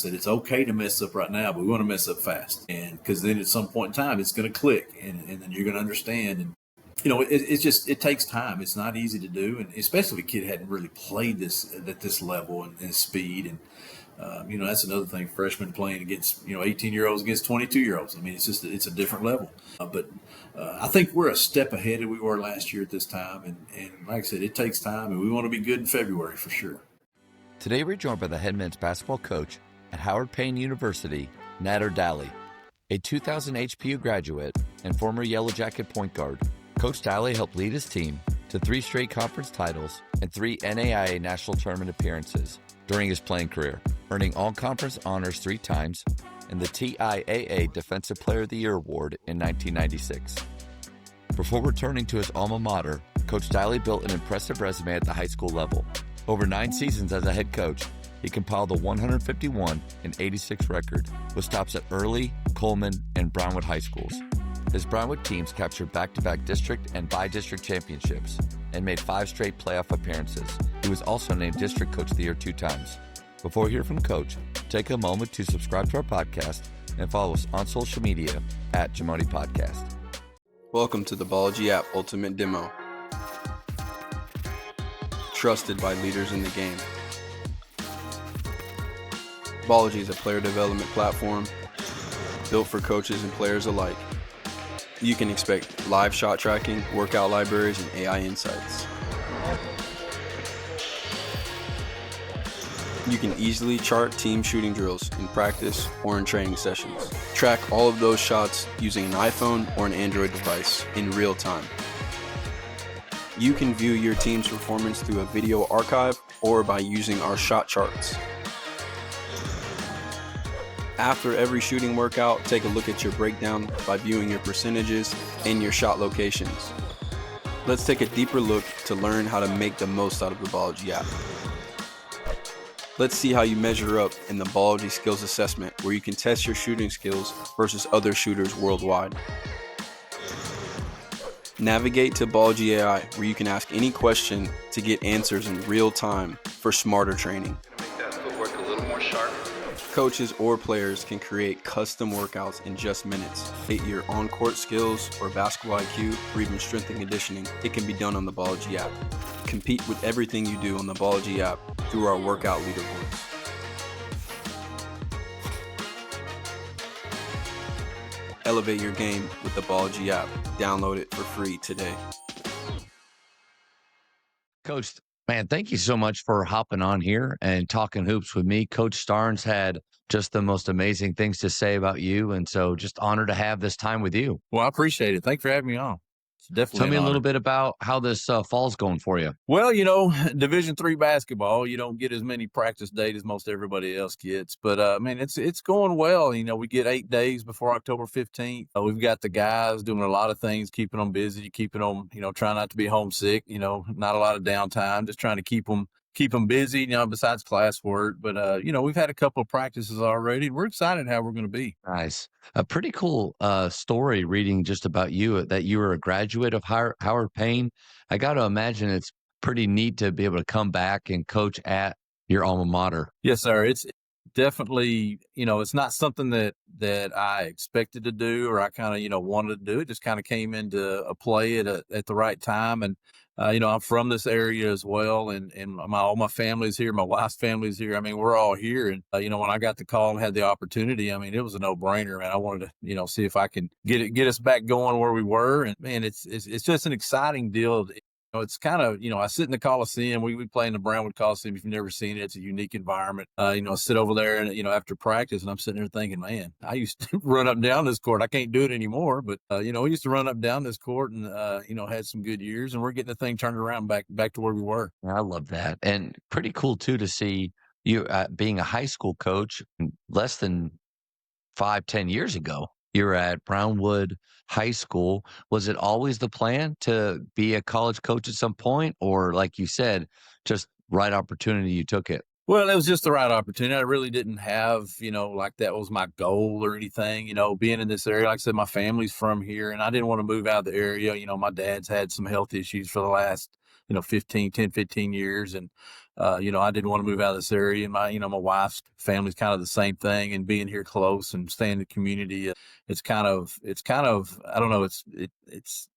said, it's okay to mess up right now, but we want to mess up fast. And because then at some point in time, it's going to click and then you're going to understand. And, it takes time. It's not easy to do. And especially if a kid hadn't really played this at this level and speed. And, that's another thing, freshmen playing against, 18-year-olds against 22-year-olds. I mean, it's a different level. But I think we're a step ahead than we were last year at this time. And like I said, it takes time, and we want to be good in February for sure. Today, we're joined by the head men's basketball coach at Howard Payne University, Nadir Dalleh, a 2000 HPU graduate and former Yellow Jacket point guard. Coach Dalleh helped lead his team to 3 straight conference titles and 3 NAIA national tournament appearances during his playing career, earning all-conference honors 3 times and the TIAA Defensive Player of the Year award in 1996. Before returning to his alma mater, Coach Dalleh built an impressive resume at the high school level. Over 9 seasons as a head coach, he compiled a 151-86 record with stops at Early, Coleman, and Brownwood high schools. His Brownwood teams captured back-to-back district and by-district championships and made 5 straight playoff appearances. He was also named District Coach of the Year 2 times. Before hearing from Coach, take a moment to subscribe to our podcast and follow us on social media at JAMODI Podcast. Welcome to the Ballology app Ultimate Demo. Trusted by leaders in the game. Ballology is a player development platform built for coaches and players alike. You can expect live shot tracking, workout libraries, and AI insights. You can easily chart team shooting drills in practice or in training sessions. Track all of those shots using an iPhone or an Android device in real time. You can view your team's performance through a video archive or by using our shot charts. After every shooting workout, take a look at your breakdown by viewing your percentages and your shot locations. Let's take a deeper look to learn how to make the most out of the Ballology app. Let's see how you measure up in the Ballology Skills Assessment, where you can test your shooting skills versus other shooters worldwide. Navigate to Ballology AI, where you can ask any question to get answers in real time for smarter training. Make that footwork a little more sharp. Coaches or players can create custom workouts in just minutes. Hit your on-court skills or basketball IQ or even strength and conditioning. It can be done on the Ballology app. Compete with everything you do on the Ballology app through our workout leaderboards. Elevate your game with the Ballology app. Download it for free today. Coach, man, thank you so much for hopping on here and talking hoops with me. Coach Starnes had just the most amazing things to say about you, and so just honored to have this time with you. Well, I appreciate it. Thanks for having me on. It's definitely Tell me an a little honor. bit about how this fall's going for you. Well, Division III basketball, you don't get as many practice days as most everybody else gets. But, it's going well. We get 8 days before October 15th. We've got the guys doing a lot of things, keeping them busy, keeping them, trying not to be homesick, not a lot of downtime, just trying to keep them busy, besides classwork. But, we've had a couple of practices already. We're excited how we're going to be. Nice. A pretty cool story reading just about you, that you were a graduate of Howard Payne. I got to imagine it's pretty neat to be able to come back and coach at your alma mater. Yes, sir. It's definitely, it's not something that I expected to do or I kind of, wanted to do. It just kind of came into a play at the right time. And, I'm from this area as well. And all my family's here. My wife's family's here. I mean, we're all here. And, when I got the call and had the opportunity, I mean, it was a no brainer, man. I wanted to, see if I can get us back going where we were. And man, it's just an exciting deal. It's kind of, I sit in the Coliseum. We play in the Brownwood Coliseum. If you've never seen it, it's a unique environment. I sit over there and, after practice, and I'm sitting there thinking, man, I used to run up and down this court. I can't do it anymore. But, we used to run up and down this court and, had some good years. And we're getting the thing turned around back to where we were. I love that. And pretty cool, too, to see you being a high school coach less than 5-10 years ago. You're at Brownwood High School. Was it always the plan to be a college coach at some point? Or like you said, just right opportunity, you took it? Well, it was just the right opportunity. I really didn't have, like that was my goal or anything, being in this area. Like I said, my family's from here and I didn't want to move out of the area. My dad's had some health issues for the last, 15 years. And, I didn't want to move out of this area, and my wife's family's kind of the same thing, and being here close and staying in the community, it's kind of, I don't know, it's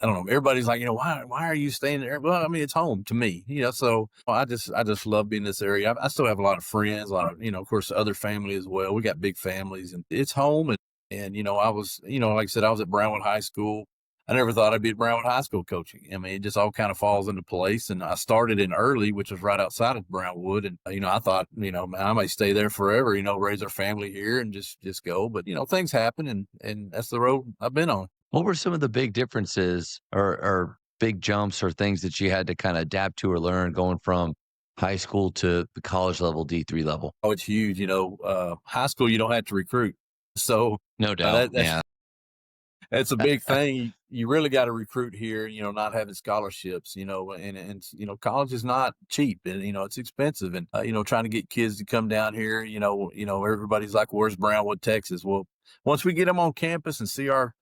I don't know. Everybody's like, why are you staying there? Well, I mean, it's home to me, so I just love being in this area. I still have a lot of friends, a lot of, of course, other family as well. We got big families, and it's home. And I was, like I said, I was at Brownwood High School. I never thought I'd be at Brownwood High School coaching. I mean, it just all kind of falls into place. And I started in Early, which was right outside of Brownwood. And, I thought, I might stay there forever, raise our family here and just go. But, things happen, and that's the road I've been on. What were some of the big differences or big jumps or things that you had to kind of adapt to or learn going from high school to the college level, D3 level? Oh, it's huge. High school, you don't have to recruit. So no doubt. That's a big thing. You really got to recruit here, not having scholarships, and college is not cheap, and, it's expensive. And, trying to get kids to come down here, everybody's like, where's Brownwood, Texas? Well, once we get them on campus and see our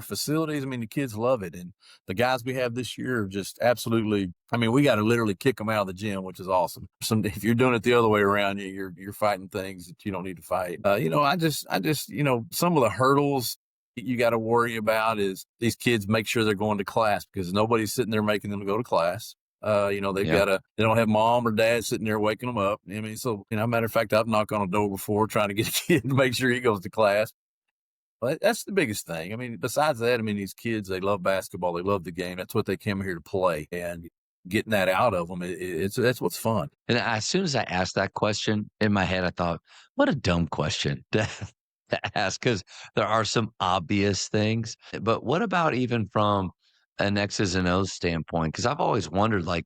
facilities, I mean, the kids love it. And the guys we have this year are just absolutely, we got to literally kick them out of the gym, which is awesome. If you're doing it the other way around, you're fighting things that you don't need to fight. I just, some of the hurdles you got to worry about is these kids make sure they're going to class, because nobody's sitting there making them go to class. They don't have mom or dad sitting there waking them up. So, matter of fact, I've knocked on a door before trying to get a kid to make sure he goes to class. But that's the biggest thing. Besides that, these kids, they love basketball. They love the game. That's what they came here to play, and getting that out of them, that's what's fun. And as soon as I asked that question in my head, I thought, what a dumb question to ask, because there are some obvious things. But what about even from an X's and O's standpoint? Because I've always wondered, like,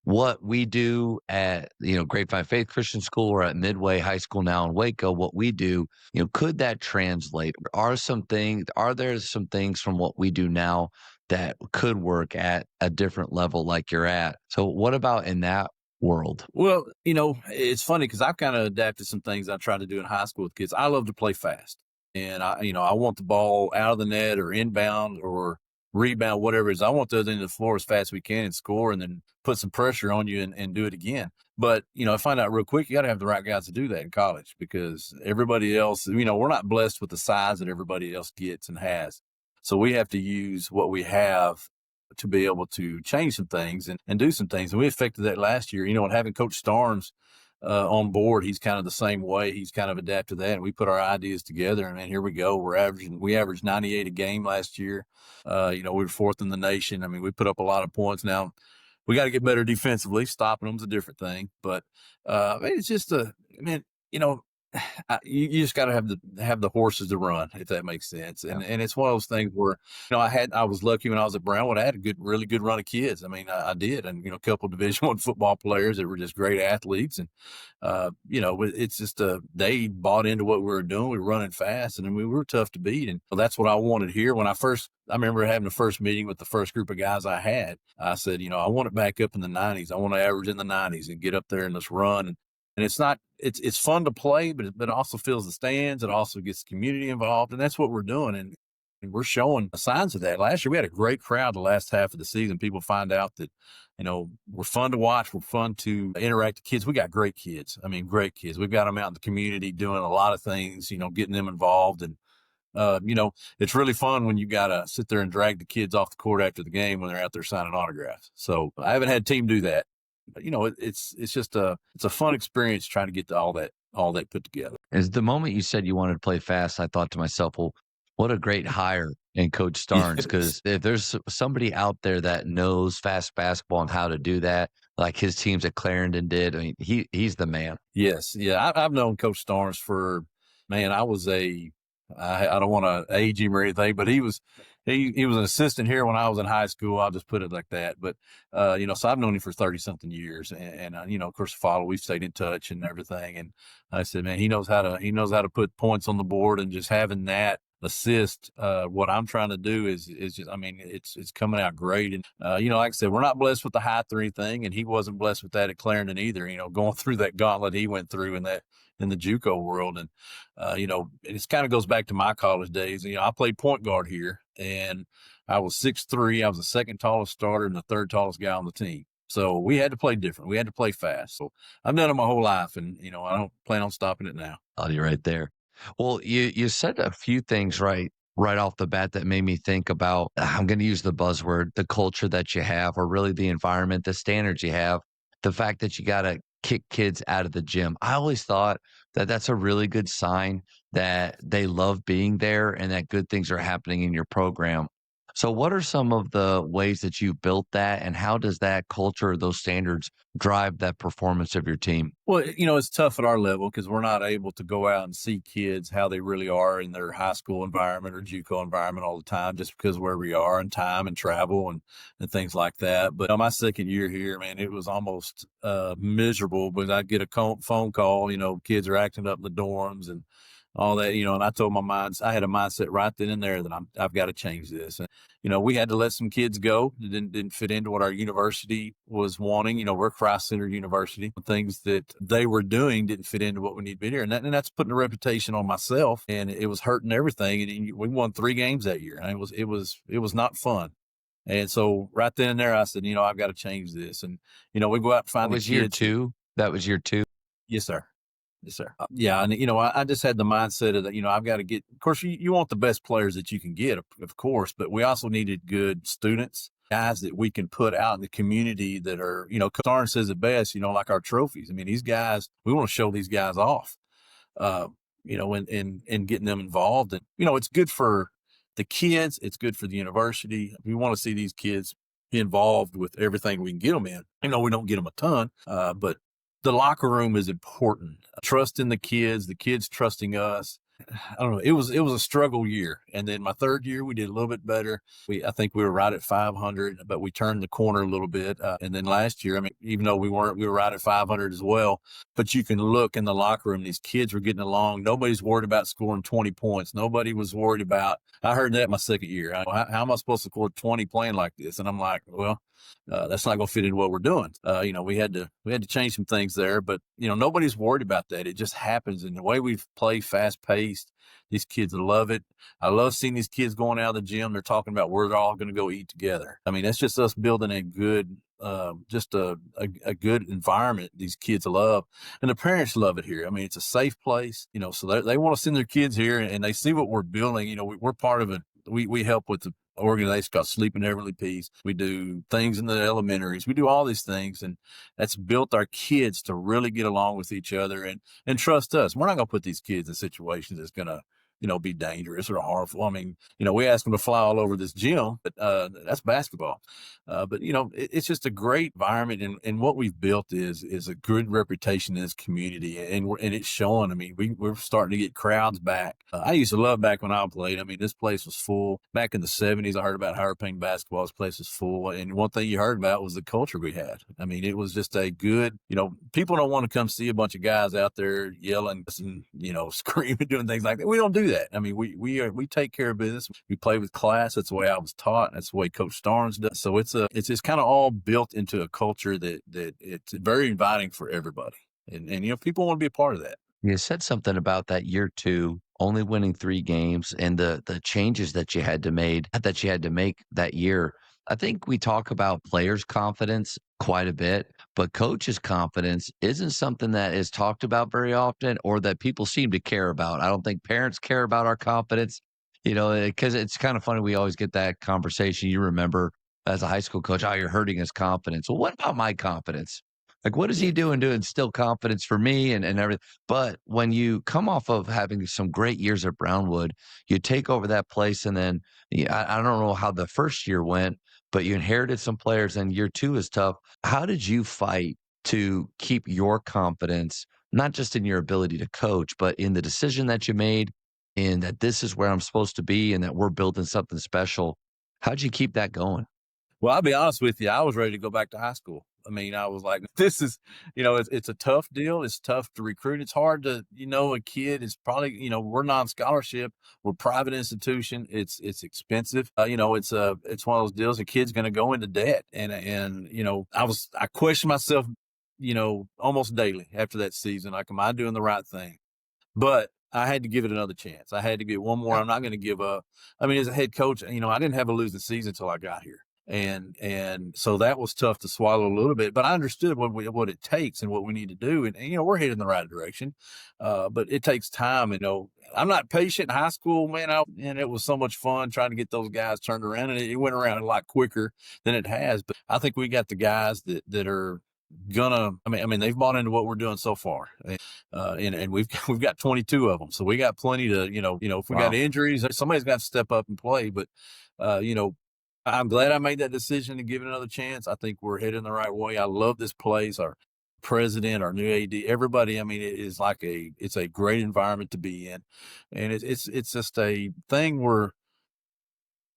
what we do at Grapevine Faith Christian School or at Midway High School now in Waco, what we do, could that translate? Are there some things from what we do now that could work at a different level like you're at? So what about in that world? Well, it's funny because I've kind of adapted some things I tried to do in high school with kids. I love to play fast, and I want the ball out of the net or inbound or rebound, whatever it is. I want the other end of the floor as fast as we can and score, and then put some pressure on you and do it again. But, I find out real quick, you got to have the right guys to do that in college, because everybody else, we're not blessed with the size that everybody else gets and has. So we have to use what we have to be able to change some things and do some things. And we affected that last year, and having Coach Starnes on board, he's kind of the same way. He's kind of adapted that, and we put our ideas together, and here we go. We averaged 98 a game last year. We were fourth in the nation. We put up a lot of points. Now we got to get better defensively. Stopping them's a different thing, but it's just you just got to have the horses to run, if that makes sense. And it's one of those things where, I was lucky when I was at Brownwood. I had a really good run of kids. I did. And, a couple of Division I football players that were just great athletes. And, it's just, they bought into what we were doing. We were running fast, and we were tough to beat. And that's what I wanted here. I remember having the first meeting with the first group of guys I had. I said, I want it back up in the 90s. I want to average in the 90s and get up there and let's run. And it's fun to play, but it also fills the stands. It also gets the community involved. And that's what we're doing. And we're showing signs of that. Last year, we had a great crowd the last half of the season. People find out that, we're fun to watch. We're fun to interact with kids. We got great kids. Great kids. We've got them out in the community doing a lot of things, getting them involved. And, it's really fun when you got to sit there and drag the kids off the court after the game when they're out there signing autographs. So I haven't had a team do that. But, it's just it's a fun experience trying to get to all that put together. As the moment you said you wanted to play fast, I thought to myself, well, what a great hire in Coach Starnes, because if there's somebody out there that knows fast basketball and how to do that, like his teams at Clarendon did, he's the man. Yes. Yeah. I've known Coach Starnes for, I don't want to age him or anything, but he was an assistant here when I was in high school. I'll just put it like that. But, so I've known him for 30 something years, and of course, we've stayed in touch and everything. And I said, man, he knows how to put points on the board, and just having that assist, what I'm trying to do is just, it's coming out great. And, like I said, we're not blessed with the high three thing, and he wasn't blessed with that at Clarendon either, going through that gauntlet he went through in the JUCO world. And, it kind of goes back to my college days. I played point guard here, and I was 6'3". I was the second tallest starter and the third tallest guy on the team. So we had to play different. We had to play fast. So I've done it my whole life, and I don't plan on stopping it now. Oh, you're right there. Well, you said a few things right off the bat that made me think about, I'm going to use the buzzword, the culture that you have, or really the environment, the standards you have, the fact that you got to kick kids out of the gym. I always thought that that's a really good sign that they love being there and that good things are happening in your program. So what are some of the ways that you built that, and how does that culture, those standards drive that performance of your team? Well, it's tough at our level because we're not able to go out and see kids how they really are in their high school environment or JUCO environment all the time, just because where we are and time and travel and things like that. But on my second year here, man, it was almost miserable because I'd get a phone call, kids are acting up in the dorms and all that, and I told I had a mindset right then and there that I've got to change this. And, we had to let some kids go. It didn't fit into what our university was wanting. We're Christ Centered University. Things that they were doing didn't fit into what we need to be here. And that's putting a reputation on myself, and it was hurting everything. And we won 3 games that year. And it was not fun. And so right then and there, I said, I've got to change this. And, we go out and find That the was year kids. 2. That was year 2. Yes, sir. Yes, sir. Yeah. And, I just had the mindset of that, I've got to get, of course, you want the best players that you can get, of course, but we also needed good students, guys that we can put out in the community that are, Coach Arn says it best, like our trophies. I mean, these guys, we want to show these guys off, and getting them involved. And, it's good for the kids. It's good for the university. We want to see these kids be involved with everything we can get them in. We don't get them a ton, but the locker room is important. Trusting the kids trusting us. I don't know. It was a struggle year. And then my third year, we did a little bit better. I think we were right at 500, but we turned the corner a little bit. And then last year, even though we were right at 500 as well, but you can look in the locker room, these kids were getting along. Nobody's worried about scoring 20 points. Nobody was worried about, I heard that my second year. How am I supposed to score 20 playing like this? And I'm like, well, that's not going to fit into what we're doing. We had to change some things there, but nobody's worried about that. It just happens. And the way we play fast paced, these kids love it. I love seeing these kids going out of the gym. They're talking about where they're all going to go eat together. That's just us building a good, just a good environment these kids love, and the parents love it here. It's a safe place, so they want to send their kids here, and they see what we're building. We're part of it. We help with the organization called Sleep in Everly Peace. We do things in the elementaries. We do all these things, and that's built our kids to really get along with each other and trust us. We're not going to put these kids in situations that's going to be dangerous or harmful. We ask them to fly all over this gym, but that's basketball. But it's just a great environment, and what we've built is a good reputation in this community, and it's showing. We're starting to get crowds back. I used to love back when I played. This place was full. Back in the 70s, I heard about Howard Payne basketball. This place was full, and one thing you heard about was the culture we had. It was just a good. People don't want to come see a bunch of guys out there yelling and screaming, doing things like that. We don't do that. We take care of business. We play with class. That's the way I was taught. That's the way Coach Starnes does. So it's just kind of all built into a culture that it's very inviting for everybody. And people want to be a part of that. You said something about that year 2, only winning 3 games, and the changes that you had to make that year. I think we talk about players' confidence quite a bit, but coaches' confidence isn't something that is talked about very often or that people seem to care about. I don't think parents care about our confidence, because it's kind of funny. We always get that conversation. You remember as a high school coach, oh, you're hurting his confidence. Well, what about my confidence? Like, what is he doing to instill confidence for me and everything? But when you come off of having some great years at Brownwood, you take over that place, and then I don't know how the first year went, but you inherited some players, and year 2 is tough. How did you fight to keep your confidence, not just in your ability to coach, but in the decision that you made, in that this is where I'm supposed to be and that we're building something special? How'd you keep that going? Well, I'll be honest with you. I was ready to go back to high school. I was like, this is, it's a tough deal. It's tough to recruit. It's hard to, a kid is probably, we're non-scholarship. We're private institution. It's expensive. It's one of those deals. A kid's going to go into debt. And I questioned myself, almost daily after that season. Like, am I doing the right thing? But I had to give it another chance. I had to get one more. I'm not going to give up. As a head coach, I didn't have a losing season until I got here. And so that was tough to swallow a little bit, but I understood what it takes and what we need to do. And we're heading in the right direction. But it takes time. I'm not patient in high school, man. And it was so much fun trying to get those guys turned around, and it went around a lot quicker than it has. But I think we got the guys that are gonna, they've bought into what we're doing so far. And we've got 22 of them. So we got plenty to, if we got injuries, somebody's got to step up and play. But, I'm glad I made that decision to give it another chance. I think we're heading the right way. I love this place. Our president, our new AD, everybody. It is it's a great environment to be in, and it's just a thing where,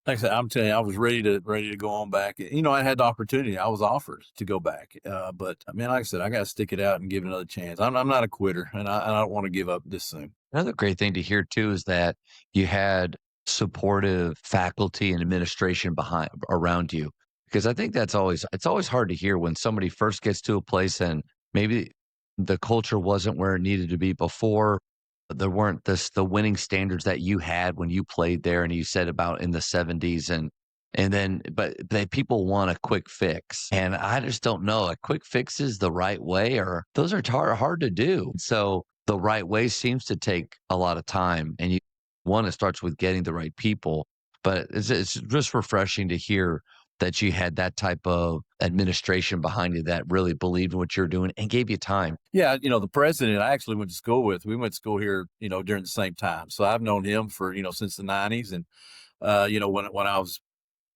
like I said, I'm telling you, I was ready to go on back. I had the opportunity. I was offered to go back, but like I said, I got to stick it out and give it another chance. I'm not a quitter, and I don't want to give up this soon. Another great thing to hear too is that you had supportive faculty and administration around you, because I think it's always hard to hear when somebody first gets to a place and maybe the culture wasn't where it needed to be before. There weren't the winning standards that you had when you played there, and you said about in the 70s, but people want a quick fix, and I just don't know. A quick fix is the right way, or those are hard to do. So the right way seems to take a lot of time, and it starts with getting the right people. But it's just refreshing to hear that you had that type of administration behind you that really believed in what you're doing and gave you time. Yeah, the president I actually went to school with. We went to school here, during the same time. So I've known him for, since the 90s. And, when I was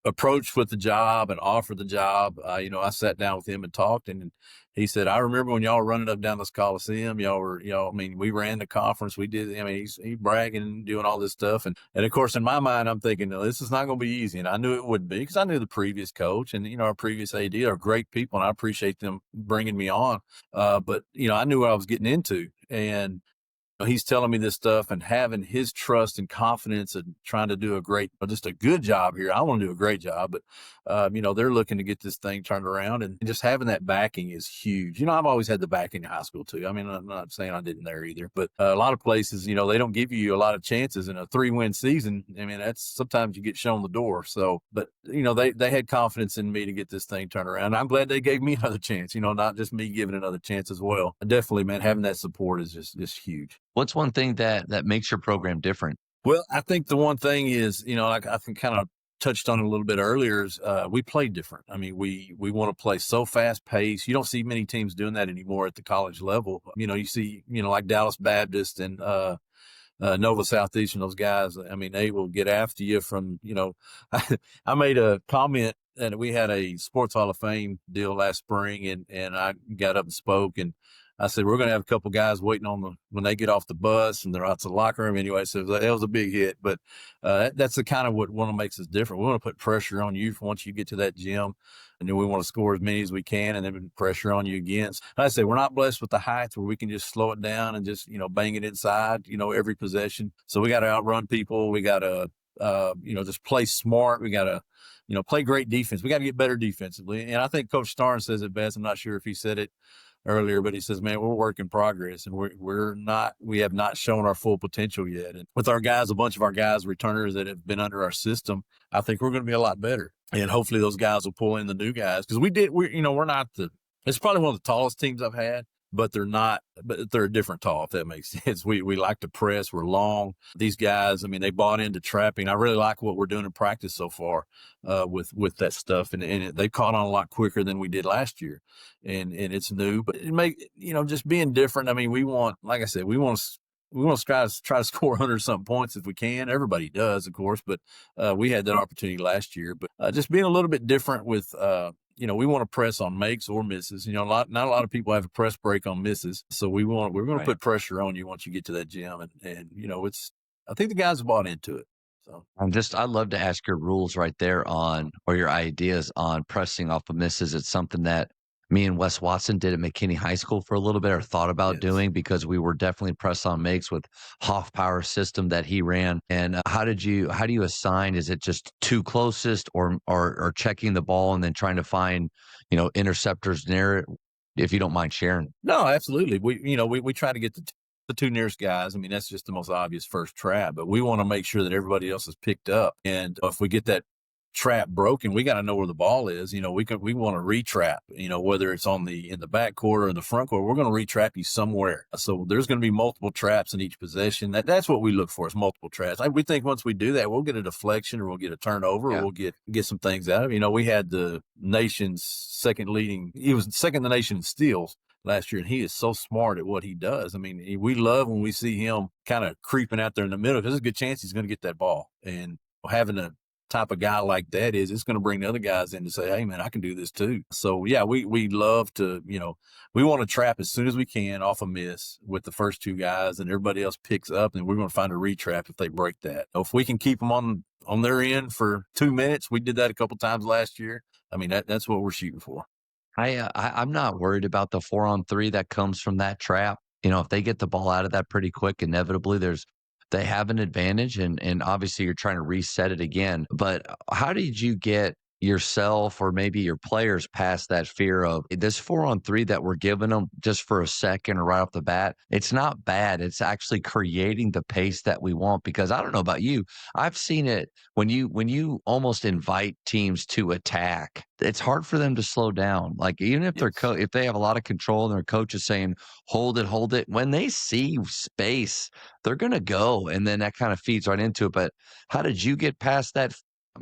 approached with the job and offered the job, I sat down with him and talked, and he said, I remember when y'all were running up down this Coliseum, we ran the conference, we did, he's bragging and doing all this stuff. And of course, in my mind, I'm thinking, no, this is not going to be easy. And I knew it wouldn't be, because I knew the previous coach and, our previous AD are great people, and I appreciate them bringing me on. But, I knew what I was getting into, and he's telling me this stuff and having his trust and confidence and trying to do just a good job here. I want to do a great job, but, they're looking to get this thing turned around, and just having that backing is huge. I've always had the backing in high school too. I'm not saying I didn't there either, but a lot of places, they don't give you a lot of chances in a 3-win season. That's sometimes you get shown the door. So, but, they had confidence in me to get this thing turned around. I'm glad they gave me another chance, not just me giving another chance as well. Definitely, man, having that support is just huge. What's one thing that makes your program different? Well, I think the one thing is, like I think kind of touched on it a little bit earlier, is we play different. We want to play so fast paced. You don't see many teams doing that anymore at the college level. You see, like Dallas Baptist and Nova Southeastern, those guys, they will get after you from, I made a comment, and we had a Sports Hall of Fame deal last spring, and I got up and spoke, and I said, we're going to have a couple guys waiting on when they get off the bus and they're out to the locker room anyway. So that was a big hit. But that's the kind of what one of makes us different. We want to put pressure on you once you get to that gym, and then we want to score as many as we can, and then pressure on you again. So, like I say, we're not blessed with the height where we can just slow it down and just, bang it inside, every possession. So we got to outrun people. We got to, just play smart. We got to, play great defense. We got to get better defensively. And I think Coach Starnes says it best. I'm not sure if he said it earlier, but he says, man, we're work in progress, and we have not shown our full potential yet. And with our guys, a bunch of our guys, returners that have been under our system, I think we're going to be a lot better. And hopefully those guys will pull in the new guys, because we're not it's probably one of the tallest teams I've had, but they're a different tall, if that makes sense. We like to press. We're long. These guys, they bought into trapping. I really like what we're doing in practice so far with that stuff. And they caught on a lot quicker than we did last year. And it's new, but just being different. We want, like I said, we want to try to score 100-something points if we can. Everybody does, of course, but we had that opportunity last year. But just being a little bit different with we want to press on makes or misses. Not a lot of people have a press break on misses. So we're going to put pressure on you once you get to that gym. And I think the guys have bought into it. So I'd love to ask your rules right there or your ideas on pressing off of misses. It's something that me and Wes Watson did at McKinney High School for a little bit, or thought about doing, because we were definitely press on makes with Hoff Power system that he ran. And how do you assign? Is it just two closest, or checking the ball and then trying to find, interceptors near it? If you don't mind sharing. No, absolutely. We try to get the two nearest guys. That's just the most obvious first trap, but we want to make sure that everybody else is picked up. And if we get that trap broken, we got to know where the ball is. We want to retrap, whether it's in the back court or in the front court, we're going to retrap you somewhere. So there's going to be multiple traps in each possession. That's what we look for, is multiple traps. We think once we do that, we'll get a deflection, or we'll get a turnover, or we'll get some things out of it. We had the nation's he was second in the nation in steals last year, and he is so smart at what he does. We love when we see him kind of creeping out there in the middle, because there's a good chance he's going to get that ball. And having a type of guy like that it's going to bring the other guys in to say, hey man, I can do this too. So yeah, we love to, we want to trap as soon as we can off a miss with the first two guys, and everybody else picks up, and we're going to find a retrap if they break that. If we can keep them on their end for 2 minutes, we did that a couple times last year. That's what we're shooting for. I'm not worried about the 4-on-3 that comes from that trap. If they get the ball out of that pretty quick, inevitably they have an advantage, and obviously you're trying to reset it again. But how did you get yourself or maybe your players past that fear of this 4-on-3 that we're giving them just for a second or right off the bat? It's not bad. It's actually creating the pace that we want, because I don't know about you, I've seen it when you almost invite teams to attack. It's hard for them to slow down. Like, even if if they have a lot of control and their coach is saying, hold it, when they see space, they're going to go. And then that kind of feeds right into it. But how did you get past that?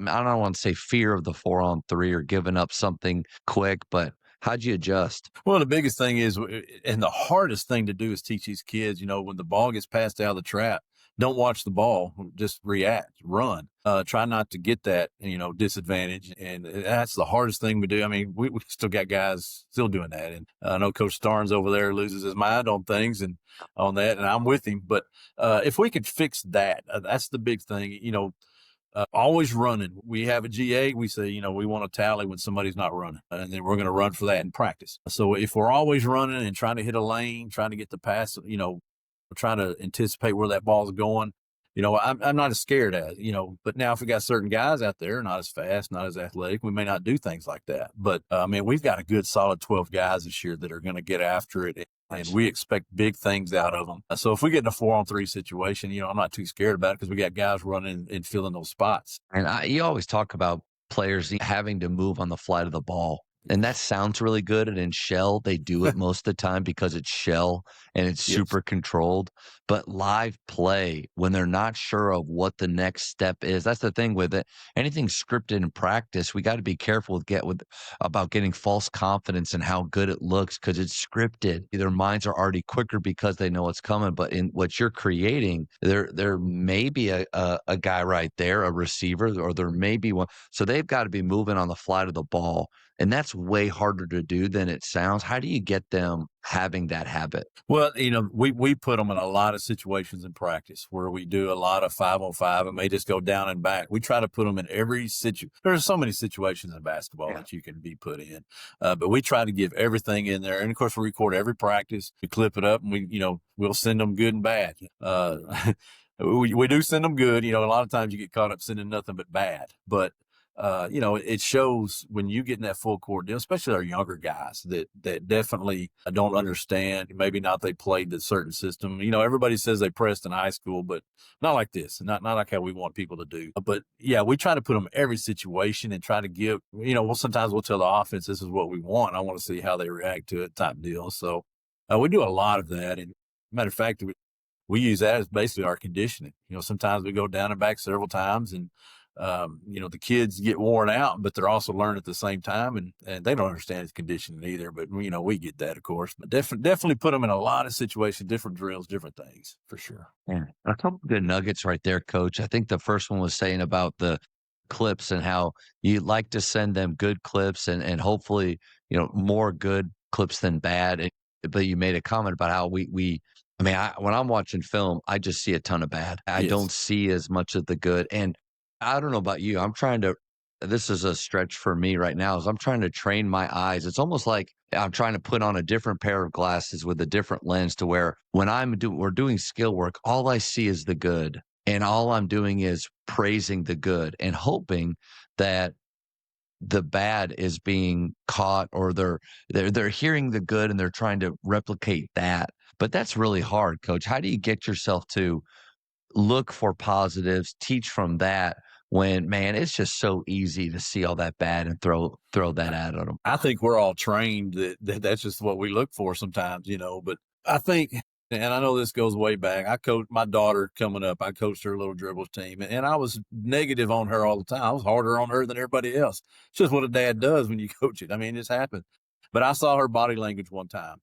I don't want to say fear of the 4-on-3 or giving up something quick, but how'd you adjust? Well, the biggest thing is, and the hardest thing to do, is teach these kids, when the ball gets passed out of the trap, don't watch the ball, just react, run. Try not to get that, disadvantage. And that's the hardest thing we do. We still got guys still doing that. And I know Coach Starnes over there loses his mind on things and on that, and I'm with him. But if we could fix that, that's the big thing, always running. We have a GA. We say, we want to tally when somebody's not running, and then we're going to run for that in practice. So if we're always running and trying to hit a lane, trying to get the pass, trying to anticipate where that ball's going, I'm not as scared as, but now if we got certain guys out there, not as fast, not as athletic, we may not do things like that. But we've got a good solid 12 guys this year that are going to get after it, and we expect big things out of them. So if we get in a 4-on-3 situation, I'm not too scared about it, because we got guys running and filling those spots. And you always talk about players having to move on the flight of the ball. And that sounds really good. And in shell, they do it most of the time because it's shell and it's super controlled. But live play, when they're not sure of what the next step is, that's the thing with it. Anything scripted in practice, we got to be careful about getting false confidence in how good it looks, because it's scripted. Their minds are already quicker because they know what's coming. But in what you're creating, there may be a guy right there, a receiver, or there may be one. So they've got to be moving on the flight of the ball. And that's way harder to do than it sounds. How do you get them having that habit? Well, we put them in a lot of situations in practice where we do a lot of 5-on-5 and may just go down and back. We try to put them in every situation. There's so many situations in basketball that you can be put in, but we try to give everything in there. And of course, we record every practice. We clip it up, and we'll send them good and bad. We do send them good. A lot of times you get caught up sending nothing but bad, but it shows when you get in that full court deal, especially our younger guys that definitely don't understand. Maybe not they played the certain system. Everybody says they pressed in high school, but not like this, not like how we want people to do. But yeah, we try to put them in every situation and try to give, sometimes we'll tell the offense, this is what we want. I want to see how they react to it, type deal. So we do a lot of that. And matter of fact, we use that as basically our conditioning. Sometimes we go down and back several times, and the kids get worn out, but they're also learning at the same time, and they don't understand his conditioning either. But, we get that, of course. But definitely put them in a lot of situations, different drills, different things, for sure. Yeah. A couple good nuggets right there, Coach. I think the first one was saying about the clips and how you like to send them good clips and hopefully, more good clips than bad. But you made a comment about how when I'm watching film, I just see a ton of bad. I don't see as much of the good. And I don't know about you. This is a stretch for me right now, is I'm trying to train my eyes. It's almost like I'm trying to put on a different pair of glasses with a different lens, to where when we're doing skill work, all I see is the good. And all I'm doing is praising the good and hoping that the bad is being caught, or they're hearing the good and they're trying to replicate that. But that's really hard, Coach. How do you get yourself to look for positives, teach from that, when, man, it's just so easy to see all that bad and throw that at them. I think we're all trained that's just what we look for sometimes, but I think, and I know this goes way back. I coached my daughter coming up. I coached her little dribbles team, and I was negative on her all the time. I was harder on her than everybody else. It's just what a dad does when you coach it. I mean, it's happened. But I saw her body language one time,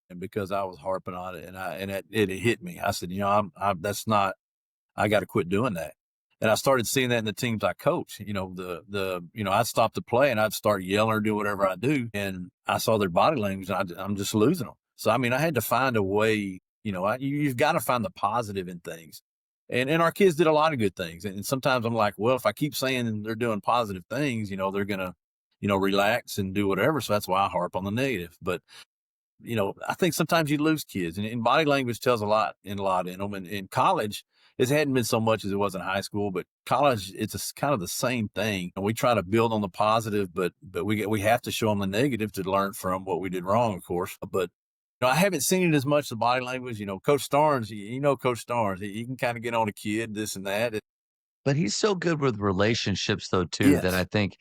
and because I was harping on it, and it hit me. I said, that's not. I got to quit doing that. And I started seeing that in the teams I coach. I'd stop the play and I'd start yelling or do whatever I do, and I saw their body language, and I'm just losing them. So I mean, I had to find a way. You've got to find the positive in things. And our kids did a lot of good things. And sometimes I'm like, well, if I keep saying they're doing positive things, they're going to, relax and do whatever. So that's why I harp on the negative. But, I think sometimes you lose kids, and body language tells a lot in them. And in college, it hadn't been so much as it was in high school, but college, it's kind of the same thing. And we try to build on the positive, but we have to show them the negative to learn from what we did wrong, of course. But I haven't seen it as much, the body language. Coach Starnes, Coach Starnes, he can kind of get on a kid, this and that. But he's so good with relationships, though, too, Yes. that I think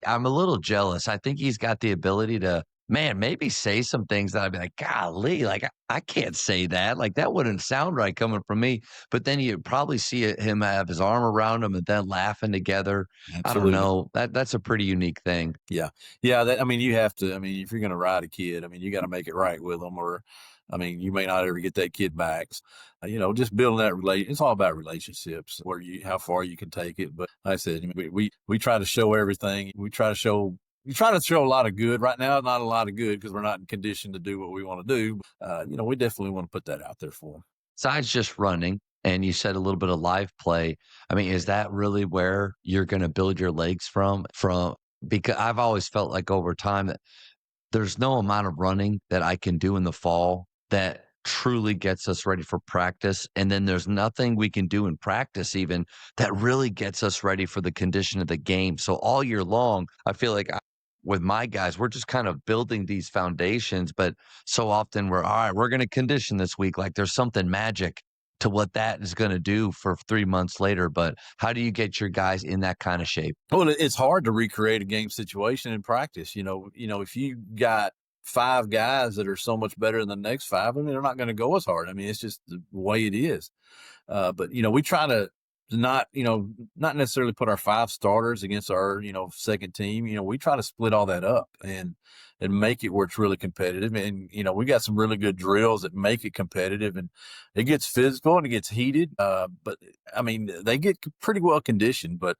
I'm a little jealous. I think he's got the ability to, man, maybe say some things that I'd be like, golly, like I can't say that. Like that wouldn't sound right coming from me. But then you probably see him have his arm around him and then laughing together. Absolutely. I don't know. That's a pretty unique thing. Yeah. Yeah. You have to, if you're going to ride a kid, you got to make it right with them, or, you may not ever get that kid back. Just building that it's all about relationships, how far you can take it. But like I said, we try to show everything. We try to show a lot of good. Right now, not a lot of good because we're not in condition to do what we want to do. We definitely want to put that out there for them. Besides just running, and you said a little bit of live play, is that really where you're going to build your legs from? Because I've always felt like over time that there's no amount of running that I can do in the fall that truly gets us ready for practice. And then there's nothing we can do in practice even that really gets us ready for the condition of the game. So all year long, I feel like with my guys, we're just kind of building these foundations, but so often we're going to condition this week. Like there's something magic to what that is going to do for 3 months later. But how do you get your guys in that kind of shape? Well, it's hard to recreate a game situation in practice. If you got 5 guys that are so much better than the next 5, they're not going to go as hard. It's just the way it is. But we try to not necessarily put our 5 starters against our, second team. We try to split all that up and make it where it's really competitive. And, we got some really good drills that make it competitive, and it gets physical and it gets heated. But they get pretty well conditioned, but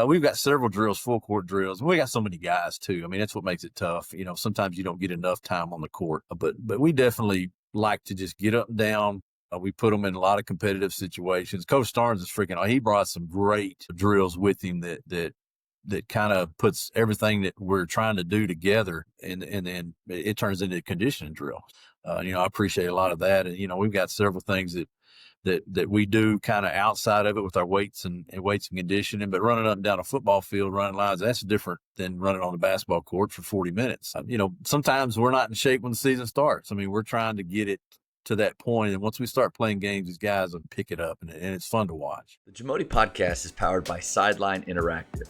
we've got several drills, full court drills, and we got so many guys too. That's what makes it tough. Sometimes you don't get enough time on the court, but we definitely like to just get up and down. We put them in a lot of competitive situations. Coach Starnes is he brought some great drills with him that kind of puts everything that we're trying to do together, and then it turns into a conditioning drill. I appreciate a lot of that. And, we've got several things that we do kind of outside of it with our weights and conditioning, but running up and down a football field, running lines, that's different than running on the basketball court for 40 minutes. Sometimes we're not in shape when the season starts. We're trying to get it to that point, and once we start playing games, these guys will pick it up, and it's fun to watch. The JAMODI Podcast is powered by Sideline Interactive.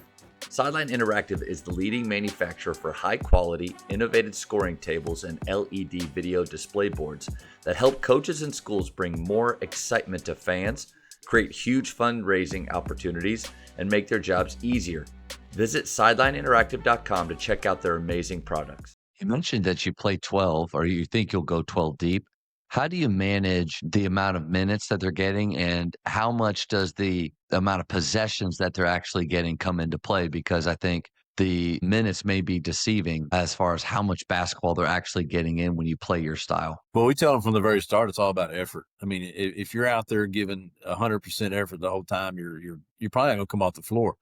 Sideline Interactive is the leading manufacturer for high-quality, innovative scoring tables and LED video display boards that help coaches and schools bring more excitement to fans, create huge fundraising opportunities, and make their jobs easier. Visit sidelineinteractive.com to check out their amazing products. You mentioned that you play 12, or you think you'll go 12 deep. How do you manage the amount of minutes that they're getting, and how much does the amount of possessions that they're actually getting come into play? Because I think the minutes may be deceiving as far as how much basketball they're actually getting in when you play your style. Well, we tell them from the very start, it's all about effort. If you're out there giving 100% effort the whole time, you're probably not going to come off the floor.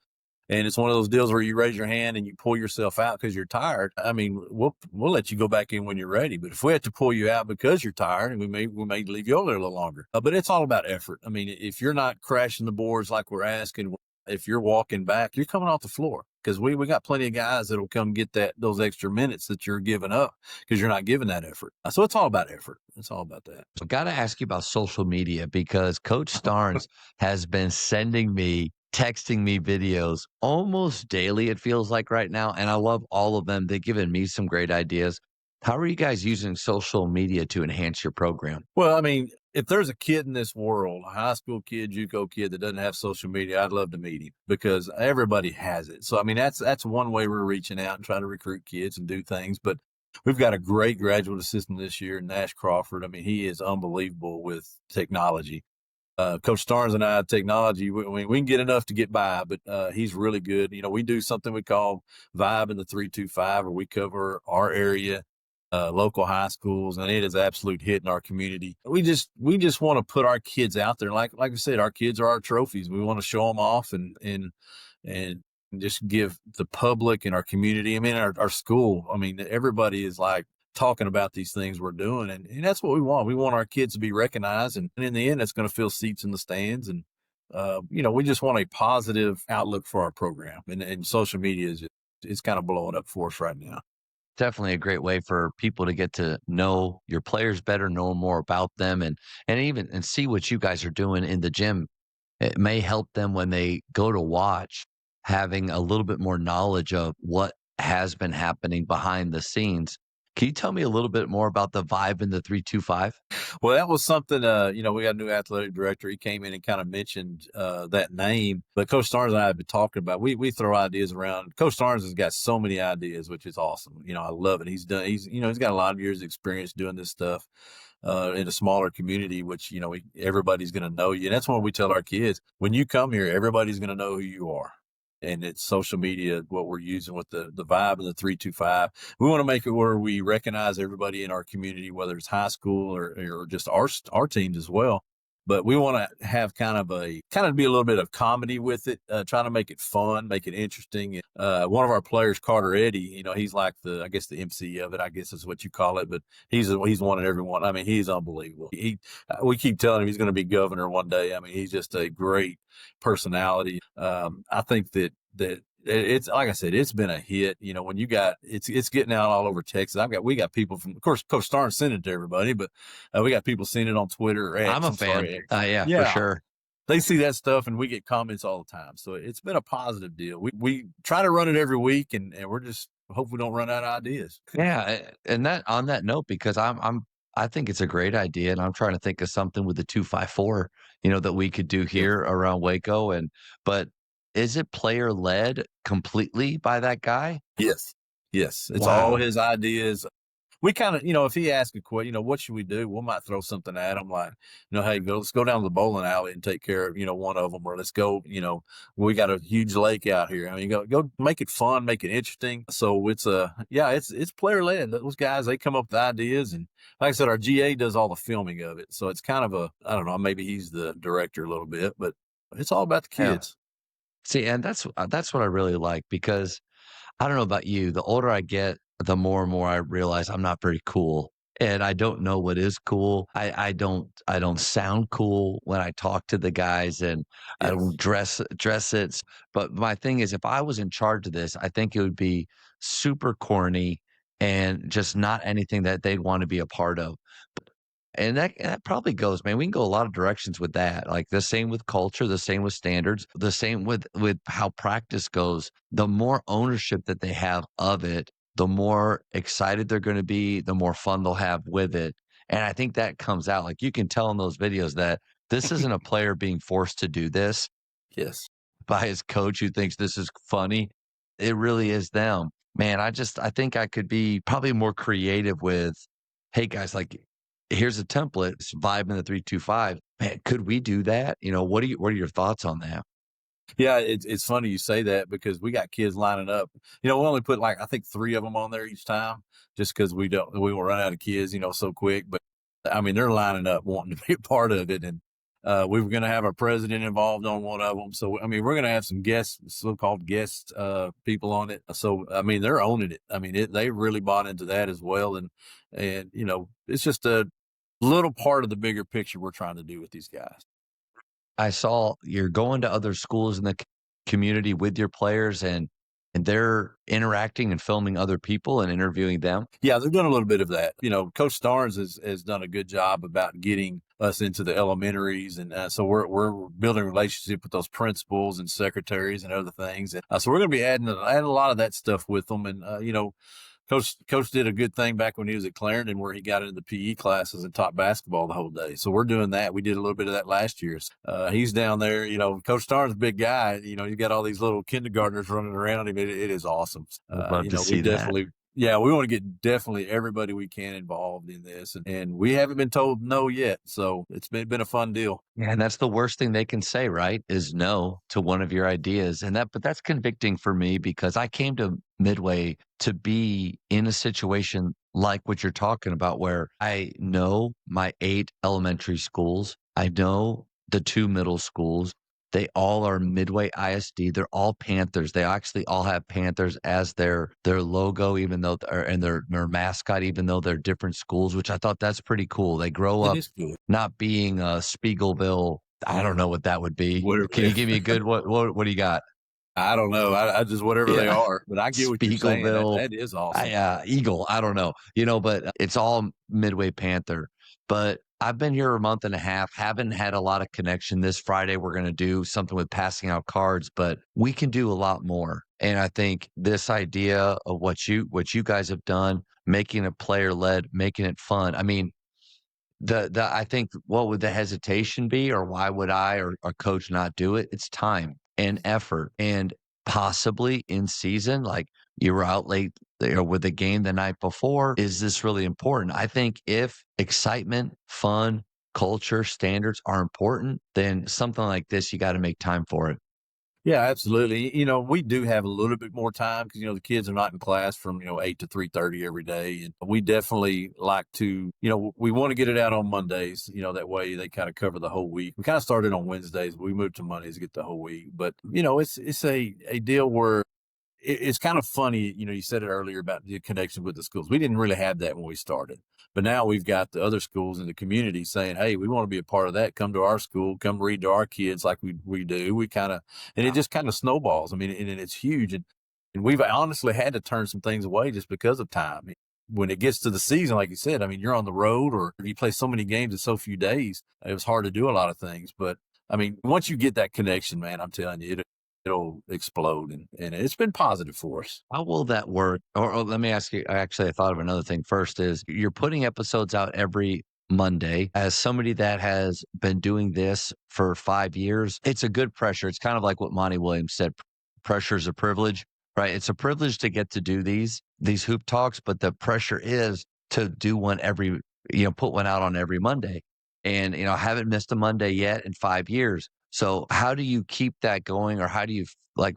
And it's one of those deals where you raise your hand and you pull yourself out because you're tired. We'll let you go back in when you're ready. But if we have to pull you out because you're tired, and we may leave you over there a little longer. But it's all about effort. If you're not crashing the boards like we're asking, if you're walking back, you're coming off the floor, because we got plenty of guys that'll come get those extra minutes that you're giving up because you're not giving that effort. So it's all about effort. It's all about that. So got to ask you about social media, because Coach Starnes has been sending me texting me videos almost daily, it feels like right now, and I love all of them. They've given me some great ideas. How are you guys using social media to enhance your program? Well, I mean, if there's a kid in this world, a high school kid, JUCO kid that doesn't have social media, I'd love to meet him because everybody has it. So, I mean, that's one way we're reaching out and trying to recruit kids and do things. But we've got a great graduate assistant this year, Nash Crawford. I mean, he is unbelievable with technology. Coach Starnes and I, technology, we can get enough to get by, but he's really good. You know, we do something we call Vibe in the 325, where we cover our area, local high schools, and it is an absolute hit in our community. We just want to put our kids out there. Like I said, our kids are our trophies. We want to show them off and just give the public and our community, I mean, our school, I mean, everybody is like talking about these things we're doing. And that's what we want. We want our kids to be recognized. And in the end, it's going to fill seats in the stands. And, we just want a positive outlook for our program. And social media is kind of blowing up for us right now. Definitely a great way for people to get to know your players better, know more about them, and even see what you guys are doing in the gym. It may help them when they go to watch, having a little bit more knowledge of what has been happening behind the scenes. Can you tell me a little bit more about the Vibe in the 325? Well, that was something, we got a new athletic director. He came in and kind of mentioned that name. But Coach Starnes and I have been talking about, we throw ideas around. Coach Starnes has got so many ideas, which is awesome. You know, I love it. He's got a lot of years of experience doing this stuff in a smaller community, which, everybody's going to know you. And that's what we tell our kids. When you come here, everybody's going to know who you are. And it's social media, what we're using with the Vibe and the 325. We want to make it where we recognize everybody in our community, whether it's high school or just our teams as well. But we want to have kind of be a little bit of comedy with it, trying to make it fun, make it interesting. One of our players, Carter Eddy, he's like the MC of it, I guess is what you call it. But he's wanted everyone. I mean, he's unbelievable. We keep telling him he's going to be governor one day. I mean, he's just a great personality. I think that it's, like I said, it's been a hit. When you got it's getting out all over Texas. We got people from, of course, Coach Starnes sent it to everybody, but we got people seeing it on Twitter. Or X, I'm a fan. Yeah, for sure. They see that stuff and we get comments all the time. So it's been a positive deal. We try to run it every week and we're just hope we don't run out of ideas. Yeah, and that on that note, because I think it's a great idea, and I'm trying to think of something with the 254, that we could do here around Waco. But is it player led completely by that guy? Yes. It's Wow. all his ideas. We kind of, if he asks a question, what should we do? We might throw something at him like, hey, let's go down to the bowling alley and take care of, one of them, or let's go, we got a huge lake out here. I mean, go make it fun, make it interesting. So it's player led. Those guys, they come up with ideas. And like I said, our GA does all the filming of it. So it's kind of I don't know, maybe he's the director a little bit, but it's all about the kids. Yeah. See, and that's what I really like, because I don't know about you, the older I get, the more and more I realize I'm not very cool, and I don't know what is cool. I don't sound cool when I talk to the guys, and I don't dress it. But my thing is, if I was in charge of this, I think it would be super corny and just not anything that they'd want to be a part of. And that probably goes, man, we can go a lot of directions with that. Like the same with culture, the same with standards, the same with how practice goes. The more ownership that they have of it, the more excited they're going to be, the more fun they'll have with it. And I think that comes out. Like you can tell in those videos that this isn't a player being forced to do this Yes. by his coach who thinks this is funny. It really is them. Man, I think I could be probably more creative with, hey guys, like here's a template, it's Vibe in the 325. Man, could we do that? What are your thoughts on that? Yeah, it's funny you say that because we got kids lining up. We only put I think 3 of them on there each time, just because we will run out of kids, so quick. But I mean, they're lining up wanting to be a part of it, and we were going to have our president involved on one of them. So I mean, we're going to have some guests, so-called guest people on it. So I mean, they're owning it. I mean, they really bought into that as well, and it's just a little part of the bigger picture we're trying to do with these guys. I saw you're going to other schools in the community with your players, and and they're interacting and filming other people and interviewing them? Yeah, they're doing a little bit of that. Coach Starnes has done a good job about getting us into the elementaries, and so we're building a relationship with those principals and secretaries and other things. And so we're going to be adding a lot of that stuff with them. And Coach did a good thing back when he was at Clarendon, where he got into the PE classes and taught basketball the whole day. So we're doing that. We did a little bit of that last year. He's down there. Coach Starnes, a big guy. You got all these little kindergartners running around him. It is awesome. I'd love to see that. Yeah, we want to get definitely everybody we can involved in this, and we haven't been told no yet. So it's been a fun deal. Yeah, and that's the worst thing they can say, right? Is no to one of your ideas. But that's convicting for me, because I came to Midway to be in a situation like what you're talking about, where I know my 8 elementary schools. I know the 2 middle schools. They all are Midway ISD. They're all Panthers. They actually all have Panthers as their logo, even though, and their mascot, even though they're different schools, which I thought that's pretty cool. They grow up not being Spiegelville. I don't know what that would be. Can you give me a good, what do you got? I don't know. I just, whatever they are, but I get what you're saying. That is awesome. Eagle. I don't know, but it's all Midway Panther. But I've been here a month and a half, haven't had a lot of connection. This Friday, we're going to do something with passing out cards, but we can do a lot more. And I think this idea of what you guys have done, making it player led, making it fun. I mean, I think, what would the hesitation be, or why would I or a coach not do it? It's time and effort, and possibly in season, like you were out late with the game the night before. Is this really important? I think if excitement, fun, culture, standards are important, then something like this, you got to make time for it. Yeah, absolutely. We do have a little bit more time because, the kids are not in class from, 8 to 3:30 every day. And we definitely like to, we want to get it out on Mondays, that way they kind of cover the whole week. We kind of started on Wednesdays, but we moved to Mondays to get the whole week. But, it's a deal where it's kind of funny. You said it earlier about the connection with the schools. We didn't really have that when we started. But now we've got the other schools in the community saying, hey, we want to be a part of that. Come to our school, come read to our kids like we do. It just kind of snowballs. I mean, and it's huge. And we've honestly had to turn some things away just because of time. When it gets to the season, like you said, I mean, you're on the road, or you play so many games in so few days, it was hard to do a lot of things. But I mean, once you get that connection, man, I'm telling you, it'll explode, and it's been positive for us. How will that work? Or let me ask you, actually, I thought of another thing first. Is you're putting episodes out every Monday. As somebody that has been doing this for 5 years, it's a good pressure. It's kind of like what Monty Williams said, pressure is a privilege, right? It's a privilege to get to do these hoop talks, but the pressure is to do one put one out on every Monday. And, I haven't missed a Monday yet in 5 years. So how do you keep that going, or how do you,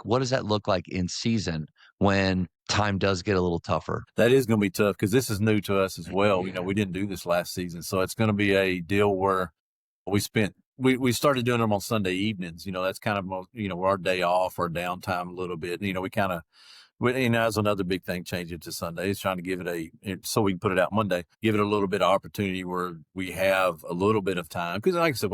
what does that look like in season when time does get a little tougher? That is going to be tough, because this is new to us as well. We didn't do this last season. So it's going to be a deal where we started doing them on Sunday evenings. That's kind of, our day off, our downtime a little bit. That's another big thing, changing it to Sundays, trying to give it so we can put it out Monday, give it a little bit of opportunity where we have a little bit of time. Because like I said,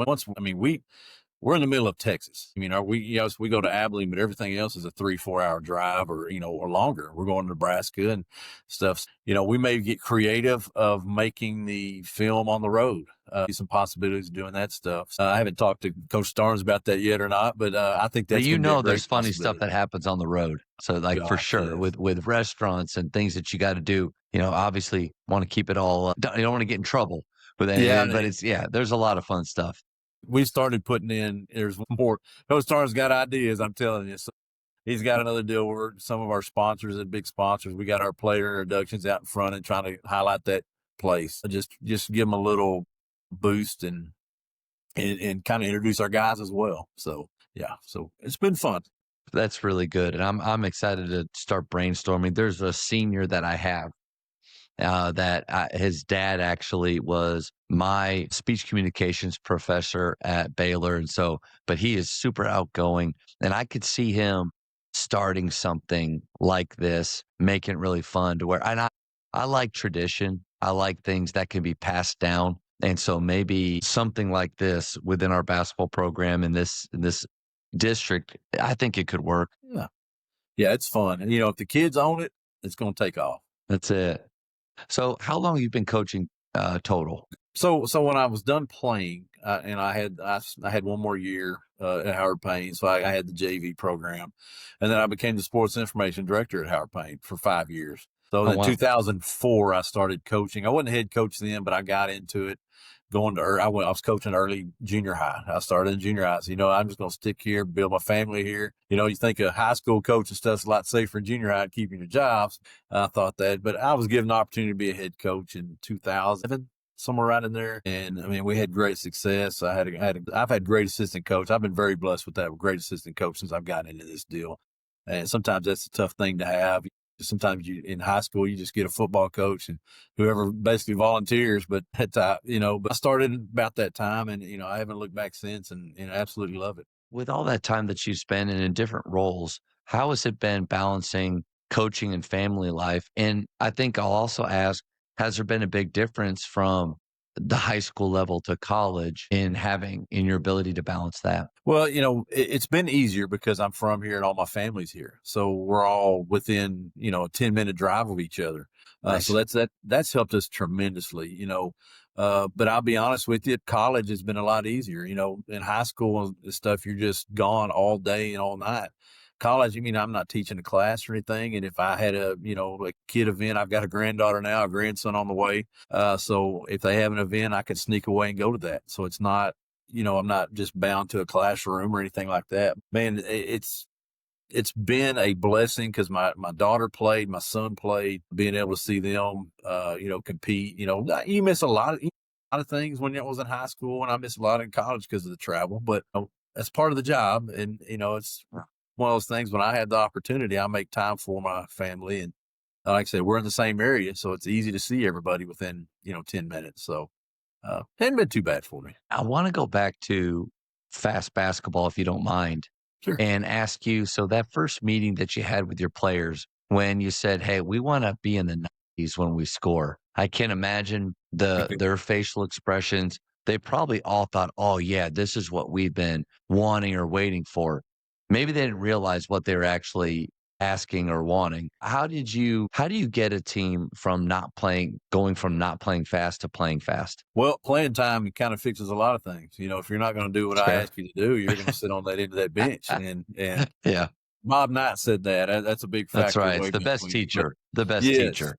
we're in the middle of Texas. I mean, we go to Abilene, but everything else is a 3-4 hour drive, or longer. We're going to Nebraska and stuff. We may get creative of making the film on the road. Some possibilities of doing that stuff. I haven't talked to Coach Starnes about that yet or not, but I think that's there's funny stuff that happens on the road. So for sure, with restaurants and things that you got to do, obviously want to keep it all. You don't want to get in trouble with anything, but there's a lot of fun stuff. We started putting in, there's more. Coach Starnes got ideas, I'm telling you. So he's got another deal where some of our sponsors and big sponsors, we got our player introductions out in front and trying to highlight that place. Just give them a little boost and kind of introduce our guys as well. So, so it's been fun. That's really good. And I'm excited to start brainstorming. There's a senior that I have his dad actually was my speech communications professor at Baylor. And but he is super outgoing, and I could see him starting something like this, making it really fun to where, and I like tradition. I like things that can be passed down. And so maybe something like this within our basketball program in this district, I think it could work. Yeah, it's fun. And, if the kids own it, it's going to take off. That's it. So how long have you been coaching total? So when I was done playing, and I had one more year at Howard Payne, so I had the JV program, and then I became the sports information director at Howard Payne for 5 years. So in 2004, I started coaching. I wasn't a head coach then, but I got into it. I was coaching early junior high. I started in junior high. So, I'm just going to stick here, build my family here. You think a high school coach and stuff's a lot safer in junior high, keeping your jobs. I thought that, but I was given the opportunity to be a head coach in 2007. Somewhere right in there. And I mean, we had great success. I've had great assistant coach. I've been very blessed with that, with great assistant coach since I've gotten into this deal. And sometimes that's a tough thing to have. Sometimes in high school, you just get a football coach and whoever basically volunteers. But but I started about that time, and, I haven't looked back since, and absolutely love it. With all that time that you spend in different roles, how has it been balancing coaching and family life? And I think I'll also ask, has there been a big difference from the high school level to college in your ability to balance that? Well, it's been easier because I'm from here and all my family's here. So we're all within, a 10-minute drive of each other. Nice. So that's helped us tremendously, but I'll be honest with you, college has been a lot easier. In high school and stuff, you're just gone all day and all night. College, I'm not teaching a class or anything. And if I had a kid event, I've got a granddaughter now, a grandson on the way. So if they have an event, I could sneak away and go to that. So it's not, I'm not just bound to a classroom or anything like that. Man, it's been a blessing because my daughter played, my son played, being able to see them, compete. You miss a lot of things when I was in high school, and I miss a lot in college because of the travel, but that's part of the job. And, it's one of those things, when I had the opportunity, I make time for my family. And like I said, we're in the same area, so it's easy to see everybody within, 10 minutes. So it hasn't been too bad for me. I want to go back to fast basketball, if you don't mind, Sure. And ask you, so that first meeting that you had with your players, when you said, hey, we want to be in the 90s when we score, I can imagine their facial expressions. They probably all thought, oh, yeah, this is what we've been wanting or waiting for. Maybe they didn't realize what they were actually asking or wanting. How do you get a team going from not playing fast to playing fast? Well, playing time kind of fixes a lot of things. If you're not going to do what I ask you to do, you're going to sit on that end of that bench. And yeah, Bob Knight said that. That's a big factor. That's right. It's the best teacher. The best teacher.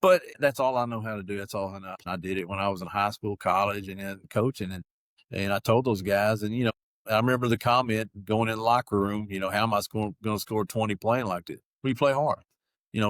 But that's all I know how to do. That's all I know. I did it when I was in high school, college, and then coaching. And I told those guys, and, I remember the comment going in the locker room, how am I going to score 20 playing like this? We play hard,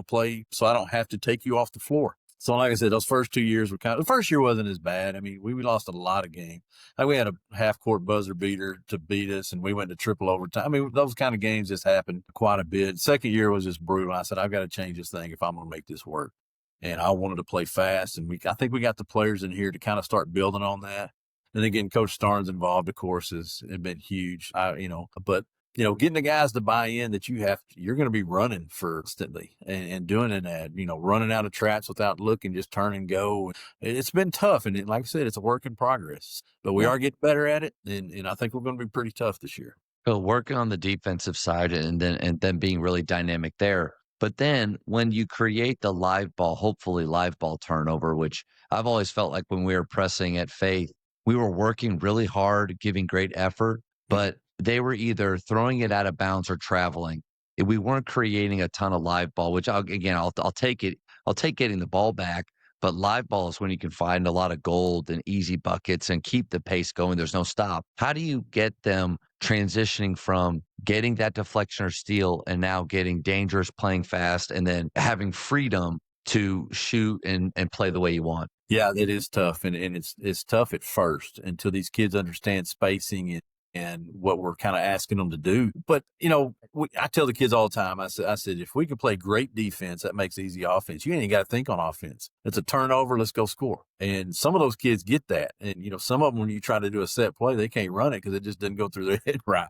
play so I don't have to take you off the floor. So like I said, those first 2 years were the first year wasn't as bad. I mean, we lost a lot of games. Like we had a half court buzzer beater to beat us, and we went to triple overtime. I mean, those kind of games just happened quite a bit. Second year was just brutal. I said, I've got to change this thing if I'm going to make this work. And I wanted to play fast. And I think we got the players in here to kind of start building on that. And again, Coach Starnes involved, of course, has been huge. But getting the guys to buy in that you're going to be running constantly and doing that, running out of traps without looking, just turn and go. It's been tough. And like I said, it's a work in progress, but we are getting better at it. And I think we're going to be pretty tough this year. So working on the defensive side and then being really dynamic there. But then when you create the hopefully live ball turnover, which I've always felt like when we were pressing at Faith, we were working really hard, giving great effort, but they were either throwing it out of bounds or traveling. We weren't creating a ton of live ball, which I'll take it. I'll take getting the ball back, but live ball is when you can find a lot of gold and easy buckets and keep the pace going. There's no stop. How do you get them transitioning from getting that deflection or steal and now getting dangerous, playing fast, and then having freedom to shoot and play the way you want? Yeah, it is tough. And it's tough at first until these kids understand spacing and what we're kind of asking them to do. But, I tell the kids all the time, I said, if we can play great defense, that makes easy offense. You ain't even got to think on offense. It's a turnover. Let's go score. And some of those kids get that. And, some of them, when you try to do a set play, they can't run it because it just didn't go through their head right.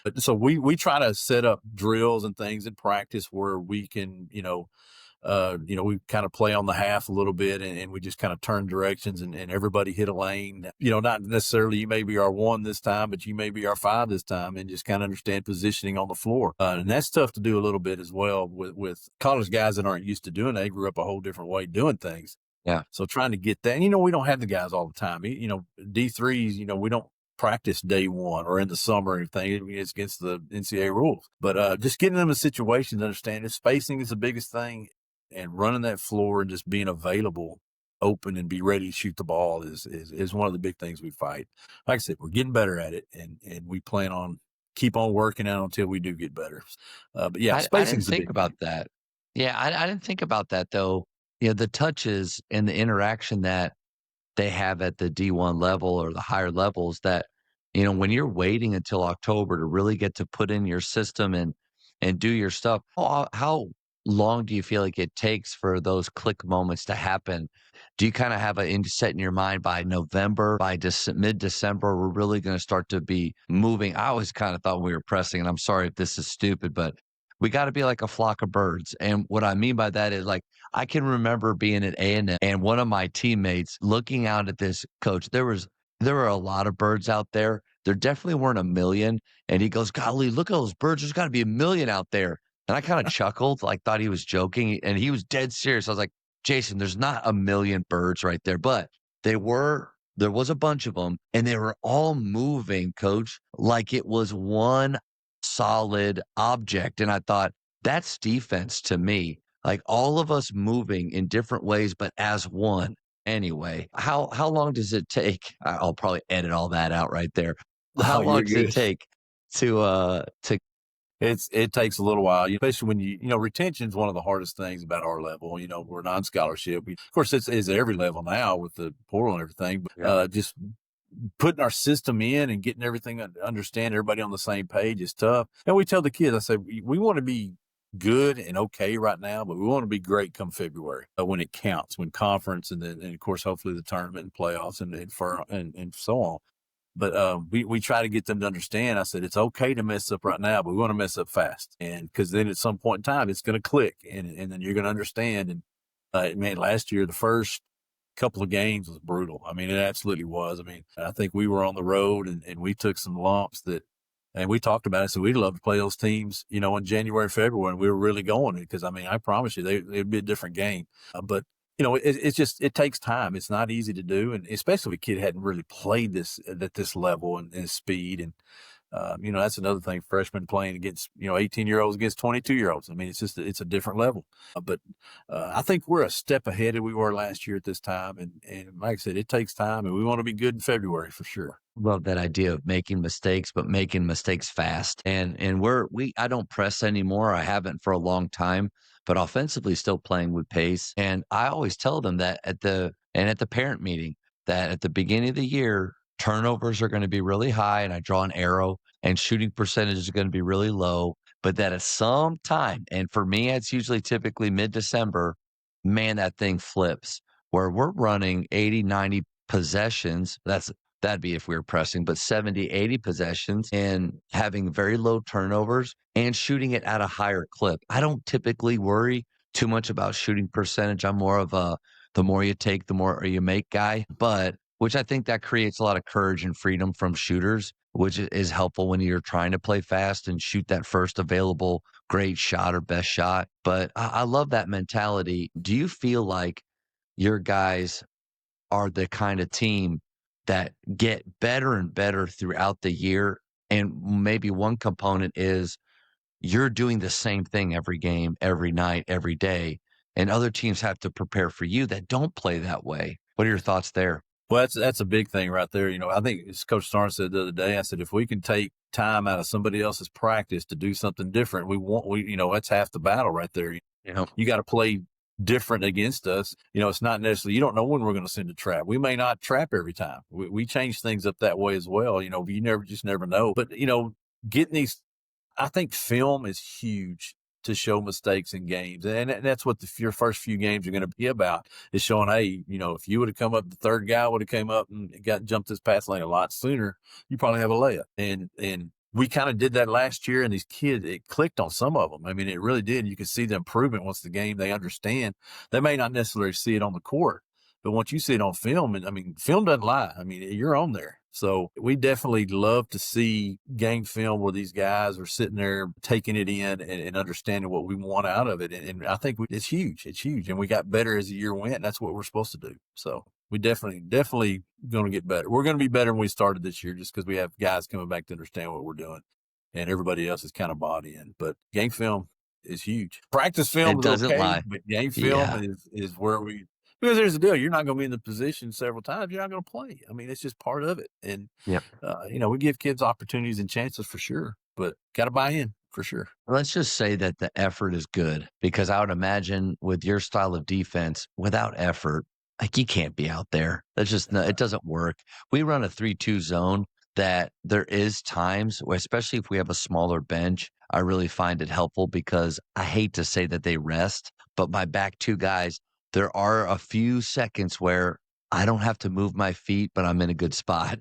But so we try to set up drills and things in practice where we can, we kind of play on the half a little bit, and we just kind of turn directions, and everybody hit a lane. Not necessarily you may be our 1 this time, but you may be our 5 this time, and just kind of understand positioning on the floor. And that's tough to do a little bit as well with college guys that aren't used to doing it. They grew up a whole different way doing things. Yeah. So trying to get that, we don't have the guys all the time. D3s, we don't practice day 1 or in the summer or anything. It's against the NCAA rules. But just getting them in situations to understand it. Spacing is the biggest thing, and running that floor and just being available, open, and be ready to shoot the ball is one of the big things we fight. Like I said, we're getting better at it, and we plan on keep on working out until we do get better. But yeah, spacing is I didn't think about that. Yeah, I didn't think about that though. The touches and the interaction that they have at the D1 level or the higher levels that, when you're waiting until October to really get to put in your system and do your stuff, how long do you feel like it takes for those click moments to happen? Do you kind of have set in your mind by November, by mid-December, we're really going to start to be moving? I always kind of thought we were pressing, and I'm sorry if this is stupid, but we got to be like a flock of birds. And what I mean by that is, like, I can remember being at A&M and one of my teammates looking out at this coach. There were a lot of birds out there. There definitely weren't a million. And he goes, "Golly, look at those birds. There's got to be a million out there." And I kind of chuckled, like thought he was joking, and he was dead serious. I was like, "Jason, there's not a million birds right there," but there was a bunch of them, and they were all moving, coach, like it was one solid object. And I thought, that's defense to me. Like all of us moving in different ways, but as one. Anyway, how long does it take? I'll probably edit all that out right there. How long does it take to It takes a little while, especially when retention is one of the hardest things about our level. We're non-scholarship. Of course, it's at every level now with the portal and everything, but just putting our system in and getting everything understand everybody on the same page is tough. And we tell the kids, I say, we want to be good and okay right now, but we want to be great come February when it counts, when conference and then, and of course, hopefully the tournament and playoffs and so on. But we try to get them to understand. I said, it's okay to mess up right now, but we want to mess up fast. And because then at some point in time, it's going to click and then you're going to understand. And man, last year, the first couple of games was brutal. I mean, it absolutely was. I mean, I think we were on the road and we took some lumps and we talked about it. So we'd love to play those teams, in January, February, and we were really going because, I mean, I promise you, it'd be a different game. But it takes time. It's not easy to do. And especially if a kid hadn't really played this at this level and speed. And, that's another thing, freshmen playing against, 18-year-olds against 22-year-olds. I mean, it's a different level. But I think we're a step ahead of we were last year at this time. And like I said, it takes time and we want to be good in February for sure. Love that idea of making mistakes, but making mistakes fast. And I don't press anymore. I haven't for a long time, but offensively still playing with pace. And I always tell them that at the parent meeting that at the beginning of the year, turnovers are going to be really high. And I draw an arrow and shooting percentage is going to be really low, but that at some time, and for me, it's usually typically mid-December, man, that thing flips where we're running 80, 90 possessions. That'd be if we were pressing, but 70, 80 possessions and having very low turnovers and shooting it at a higher clip. I don't typically worry too much about shooting percentage. I'm more of the more you take, the more you make guy, but which I think that creates a lot of courage and freedom from shooters, which is helpful when you're trying to play fast and shoot that first available great shot or best shot. But I love that mentality. Do you feel like your guys are the kind of team that get better and better throughout the year? And maybe one component is you're doing the same thing every game, every night, every day, and other teams have to prepare for you that don't play that way. What are your thoughts there? Well, that's a big thing right there. I think as Coach Starnes said the other day, I said, if we can take time out of somebody else's practice to do something different, that's half the battle right there. You got to play different against us. It's not necessarily, you don't know when we're going to send a trap. We may not trap every time. We change things up that way as well. You never know. But, getting these, I think film is huge to show mistakes in games. And that's what your first few games are going to be about, is showing, hey, if you would have come up, the third guy would have came up and jumped this pass lane a lot sooner, you probably have a layup. And we kind of did that last year, and these kids, it clicked on some of them. I mean, it really did. You can see the improvement once the game, they understand. They may not necessarily see it on the court, but once you see it on film, and I mean, film doesn't lie. I mean, you're on there. So we definitely love to see game film where these guys are sitting there taking it in and understanding what we want out of it. And I think it's huge. It's huge. And we got better as the year went. And that's what we're supposed to do. So we definitely going to get better. We're going to be better than we started this year just because we have guys coming back to understand what we're doing. And everybody else is kind of bought in. But game film is huge. Practice film is okay, lie. But game film is where we – because here's the deal. You're not going to be in the position several times. You're not going to play. I mean, it's just part of it. And, we give kids opportunities and chances for sure, but got to buy in for sure. Let's just say that the effort is good, because I would imagine with your style of defense, without effort, like, you can't be out there. That's just it doesn't work. We run a 3-2 zone that there is times where, especially if we have a smaller bench, I really find it helpful because I hate to say that they rest, but my back two guys, there are a few seconds where I don't have to move my feet, but I'm in a good spot.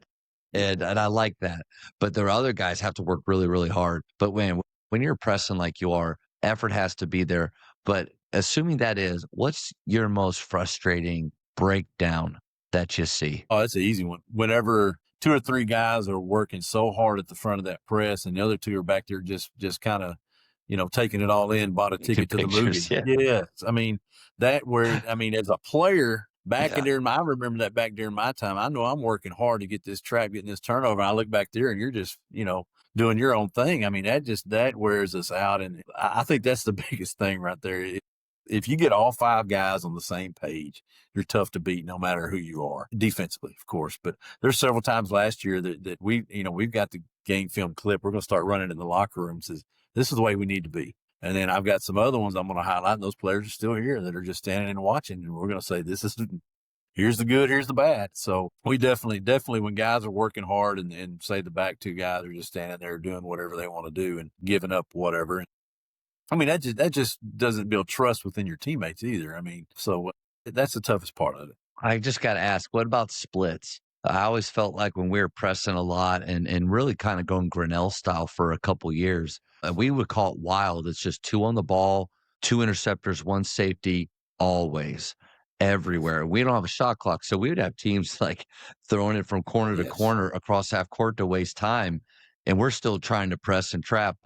And I like that. But there are other guys have to work really, really hard. But when you're pressing like you are, effort has to be there. But assuming that is, what's your most frustrating breakdown that you see? Oh, that's an easy one. Whenever 2 or 3 guys are working so hard at the front of that press and the other 2 are back there just kind of, taking it all in, bought a ticket to the movie. Yes. I mean, as a player back in there, I remember that back during my time. I know I'm working hard to get this trap, getting this turnover. I look back there and you're just, doing your own thing. I mean, that wears us out. And I think that's the biggest thing right there. If you get all 5 guys on the same page, you're tough to beat no matter who you are, defensively, of course. But there's several times last year that we've got the game film clip. We're going to start running in the locker rooms. This is the way we need to be. And then I've got some other ones I'm going to highlight, and those players are still here that are just standing and watching. And we're going to say, here's the good, here's the bad. So we definitely, when guys are working hard and say the back 2 guys are just standing there doing whatever they want to do and giving up whatever. I mean, that just doesn't build trust within your teammates either. I mean, so that's the toughest part of it. I just got to ask, what about splits? I always felt like when we were pressing a lot and really kind of going Grinnell style for a couple years, we would call it wild. It's just 2 on the ball, 2 interceptors, 1 safety, always, everywhere. We don't have a shot clock, so we would have teams like throwing it from corner to corner across half court to waste time, and we're still trying to press and trap.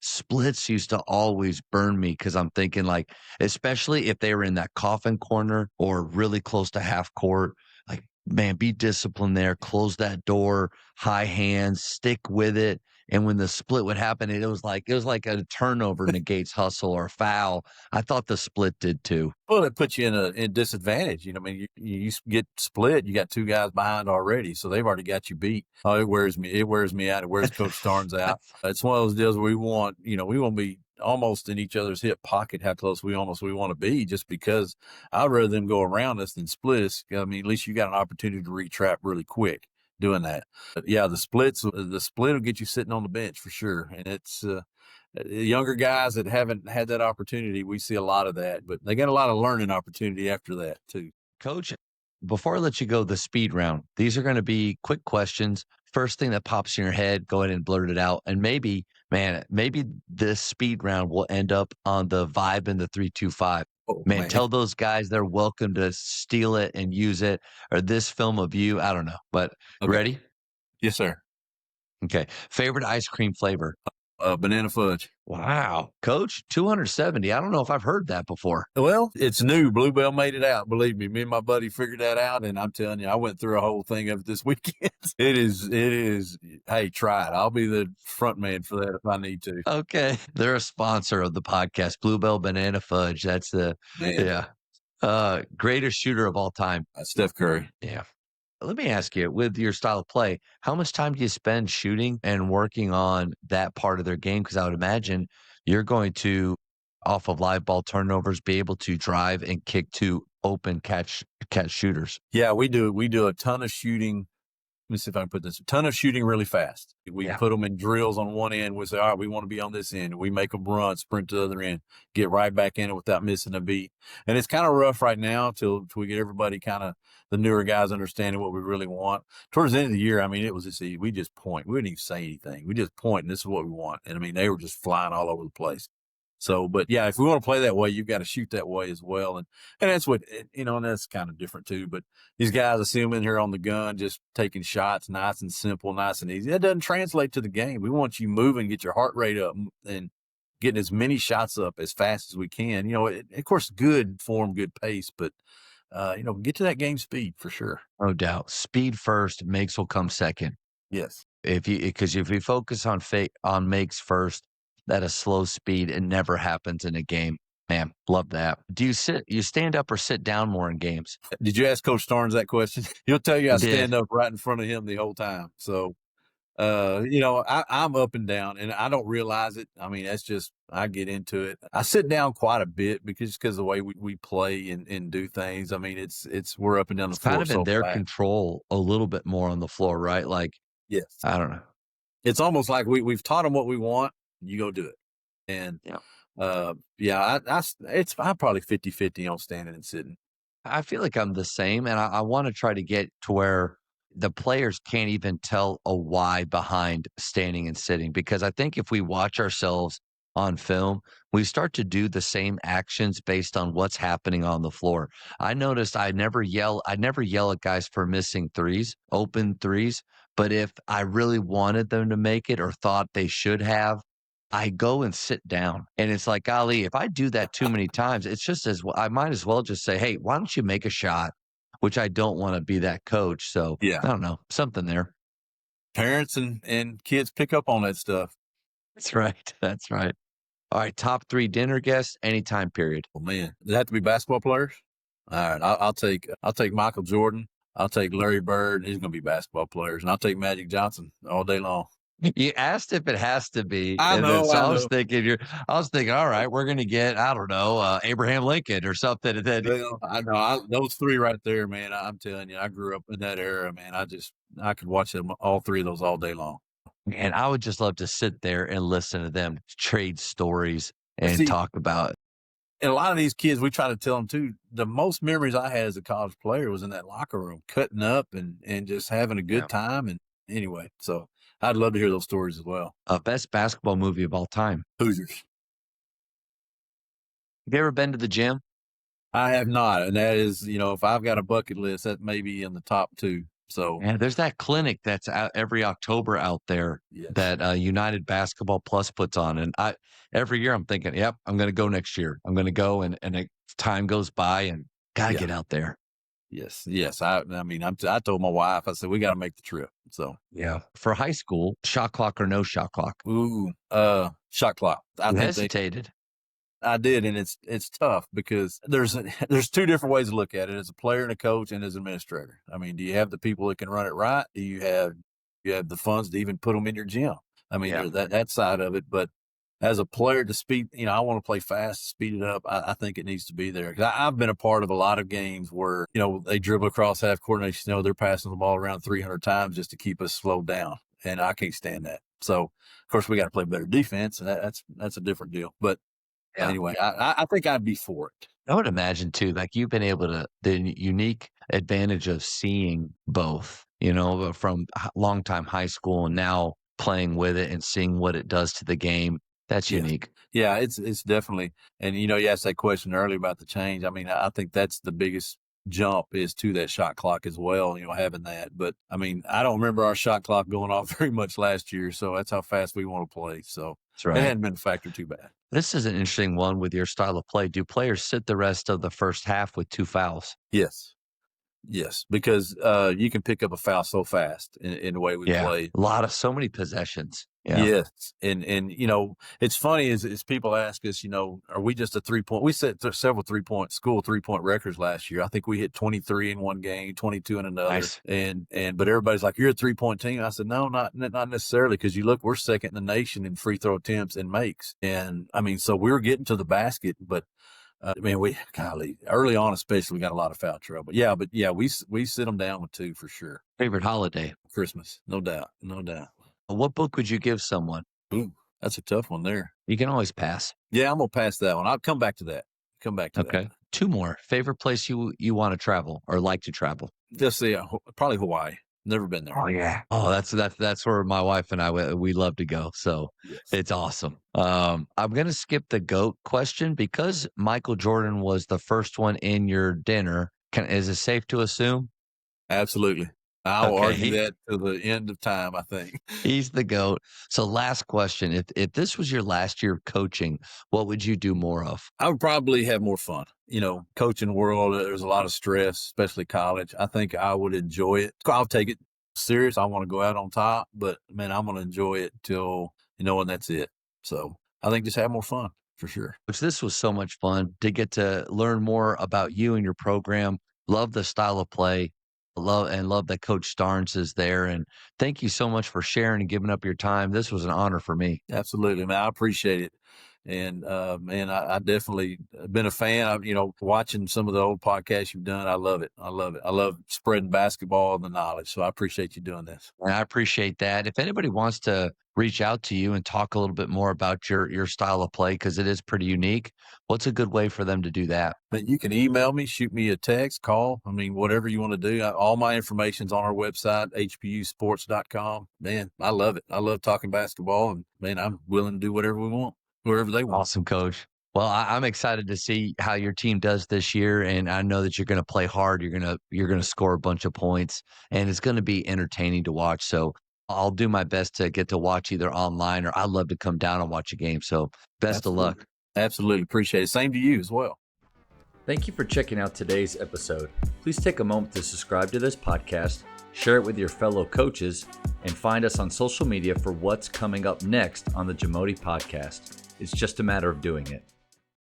Splits used to always burn me because I'm thinking, like, especially if they were in that coffin corner or really close to half court, like, man, be disciplined there, close that door, high hands, stick with it. And when the split would happen, it was like a turnover negates hustle or foul. I thought the split did too. Well, it puts you in a disadvantage. I mean, you get split, you got 2 guys behind already, so they've already got you beat. Oh, it wears me out. It wears Coach Starnes out. It's one of those deals where we want to be almost in each other's hip pocket how close we want to be, just because I'd rather them go around us than split us. I mean, at least you got an opportunity to retrap really quick doing that. But yeah, the split will get you sitting on the bench for sure. And it's younger guys that haven't had that opportunity, we see a lot of that, but they got a lot of learning opportunity after that too. Coach, before I let you go, the speed round, these are going to be quick questions. First thing that pops in your head, go ahead and blurt it out. And maybe this speed round will end up on the Vibe and the 325. Oh, man, tell those guys they're welcome to steal it and use it, or this film of you. I don't know, but ready? Yes, sir. Okay. Favorite ice cream flavor? Banana fudge. Wow. Coach, 270. I don't know if I've heard that before. Well, it's new. Bluebell made it out. Believe me, and my buddy figured that out. And I'm telling you, I went through a whole thing of it this weekend. It is. Hey, try it. I'll be the front man for that if I need to. Okay. They're a sponsor of the podcast, Bluebell Banana Fudge. That's greatest shooter of all time. Steph Curry. Yeah. Let me ask you, with your style of play, how much time do you spend shooting and working on that part of their game? Because I would imagine you're going to, off of live ball turnovers, be able to drive and kick to open catch shooters. Yeah, we do. We do a ton of shooting me see if I can put this, a ton of shooting really fast. We Yeah. put them in drills on one end. We say, all right, we want to be on this end. We make them run, sprint to the other end, get right back in it without missing a beat. And it's kind of rough right now till we get everybody kind of, the newer guys understanding what we really want. Towards the end of the year, I mean, it was just easy. We just point. We didn't even say anything. We just point, and this is what we want. And I mean, they were just flying all over the place. So, but yeah, if we want to play that way, you've got to shoot that way as well. And that's what, and that's kind of different too. But these guys, I see them in here on the gun, just taking shots, nice and simple, nice and easy. That doesn't translate to the game. We want you moving, get your heart rate up, and getting as many shots up as fast as we can. Of course, good form, good pace, but get to that game speed for sure. No doubt. Speed first, makes will come second. Yes. Because if you focus on makes first at a slow speed, it never happens in a game. Man, love that. Do you stand up or sit down more in games? Did you ask Coach Starnes that question? He'll tell you I did. stand up right in front of him the whole time. So, I'm up and down, and I don't realize it. I mean, that's just, I get into it. I sit down quite a bit because of the way we play and do things. I mean, we're up and down the floor. Kind of in their control a little bit more on the floor, right? Like, yes, I don't know. It's almost like we've taught them what we want. You go do it. And I'm probably 50-50 on standing and sitting. I feel like I'm the same, and I want to try to get to where the players can't even tell a why behind standing and sitting, because I think if we watch ourselves on film, we start to do the same actions based on what's happening on the floor. I noticed I never yell at guys for missing open threes, but if I really wanted them to make it or thought they should have, I go and sit down. And it's like, golly, if I do that too many times, it's just I might as well just say, hey, why don't you make a shot? Which I don't want to be that coach. So yeah, I don't know, something there. Parents and kids pick up on that stuff. That's right. That's right. All right. Top 3 dinner guests, any time period. Oh man, does it have to be basketball players? All right. I'll take Michael Jordan. I'll take Larry Bird. He's going to be basketball players. And I'll take Magic Johnson all day long. You asked if it has to be. I know. I was thinking, all right, we're going to get, I don't know, Abraham Lincoln or something. And then, well, I know those 3 right there, man. I'm telling you, I grew up in that era, man. I could watch them, all 3 of those all day long. And I would just love to sit there and listen to them trade stories and talk about it. And a lot of these kids, we try to tell them too, the most memories I had as a college player was in that locker room, cutting up and just having a good time. And anyway, so I'd love to hear those stories as well. Best basketball movie of all time. Hoosiers. Have you ever been to the gym? I have not. And that is, if I've got a bucket list, that may be in the top 2. So there's that clinic that's out every October out there that United Basketball Plus puts on. And every year I'm thinking, yep, I'm going to go next year. I'm going to go and time goes by and got to get out there. Yes. I told my wife, I said, we got to make the trip. So yeah. For high school, shot clock or no shot clock? Ooh, shot clock. I hesitated. I did, and it's tough because there's 2 different ways to look at it: as a player and a coach, and as an administrator. I mean, do you have the people that can run it right? Do you have the funds to even put them in your gym? I mean, that side of it. But as a player, to speed, I want to play fast, speed it up. I think it needs to be there. 'Cause I've been a part of a lot of games where they dribble across half court, and they're passing the ball around 300 times just to keep us slowed down, and I can't stand that. So, of course, we got to play better defense, and that's a different deal. But anyway, I think I'd be for it. I would imagine too, like you've been able to, the unique advantage of seeing both, from long time high school and now playing with it and seeing what it does to the game. That's unique. Yeah, it's definitely. And, you asked that question earlier about the change. I mean, I think that's the biggest jump is to that shot clock as well, having that. But, I mean, I don't remember our shot clock going off very much last year. So that's how fast we want to play. So that's right. It hadn't been a factor too bad. This is an interesting one with your style of play. Do players sit the rest of the first half with 2 fouls? Yes, because you can pick up a foul so fast in the way we play. So many possessions. Yeah. Yes, and it's funny is people ask us, are we just a 3-point? We set several 3-point records last year. I think we hit 23 in one game, 22 in another. Nice. But everybody's like, you're a 3-point team. I said, no, not necessarily, because we're second in the nation in free throw attempts and makes, and I mean, so we're getting to the basket, but golly, early on especially, we got a lot of foul trouble. We sit them down with 2 for sure. Favorite holiday? Christmas, no doubt. What book would you give someone? Ooh, that's a tough one there. You can always pass. Yeah, I'm gonna pass that one. I'll come back to that. Okay. 2 more. Favorite place you want to travel or like to travel? Just see, probably Hawaii. Never been there. Oh yeah. Oh, that's where my wife and I we love to go. So Yes. It's awesome. I'm gonna skip the GOAT question because Michael Jordan was the first one in your dinner. Is it safe to assume? Absolutely. I'll Okay, argue that to the end of time, I think. He's the GOAT. So last question. If this was your last year of coaching, what would you do more of? I would probably have more fun. Coaching world, there's a lot of stress, especially college. I think I would enjoy it. I'll take it serious. I want to go out on top, but man, I'm going to enjoy it till, and that's it. So I think just have more fun for sure. Which this was so much fun to get to learn more about you and your program. Love the style of play. Love that Coach Starnes is there. And thank you so much for sharing and giving up your time. This was an honor for me. Absolutely, man. I appreciate it. And man, I definitely been a fan. Watching some of the old podcasts you've done. I love it. I love spreading basketball and the knowledge. So I appreciate you doing this. And I appreciate that. If anybody wants to reach out to you and talk a little bit more about your style of play, because it is pretty unique, what's a good way for them to do that? But you can email me, shoot me a text, call. Whatever you want to do. All my information's on our website, hpusports.com. Man, I love it. I love talking basketball, and man, I'm willing to do whatever we want, wherever they want. Awesome, Coach. Well, I'm excited to see how your team does this year, and I know that you're going to play hard. You're going to score a bunch of points, and it's going to be entertaining to watch. So I'll do my best to get to watch either online, or I'd love to come down and watch a game. So best of luck. Absolutely. Appreciate it. Same to you as well. Thank you for checking out today's episode. Please take a moment to subscribe to this podcast, share it with your fellow coaches, and find us on social media for what's coming up next on the JAMODI Podcast. It's just a matter of doing it.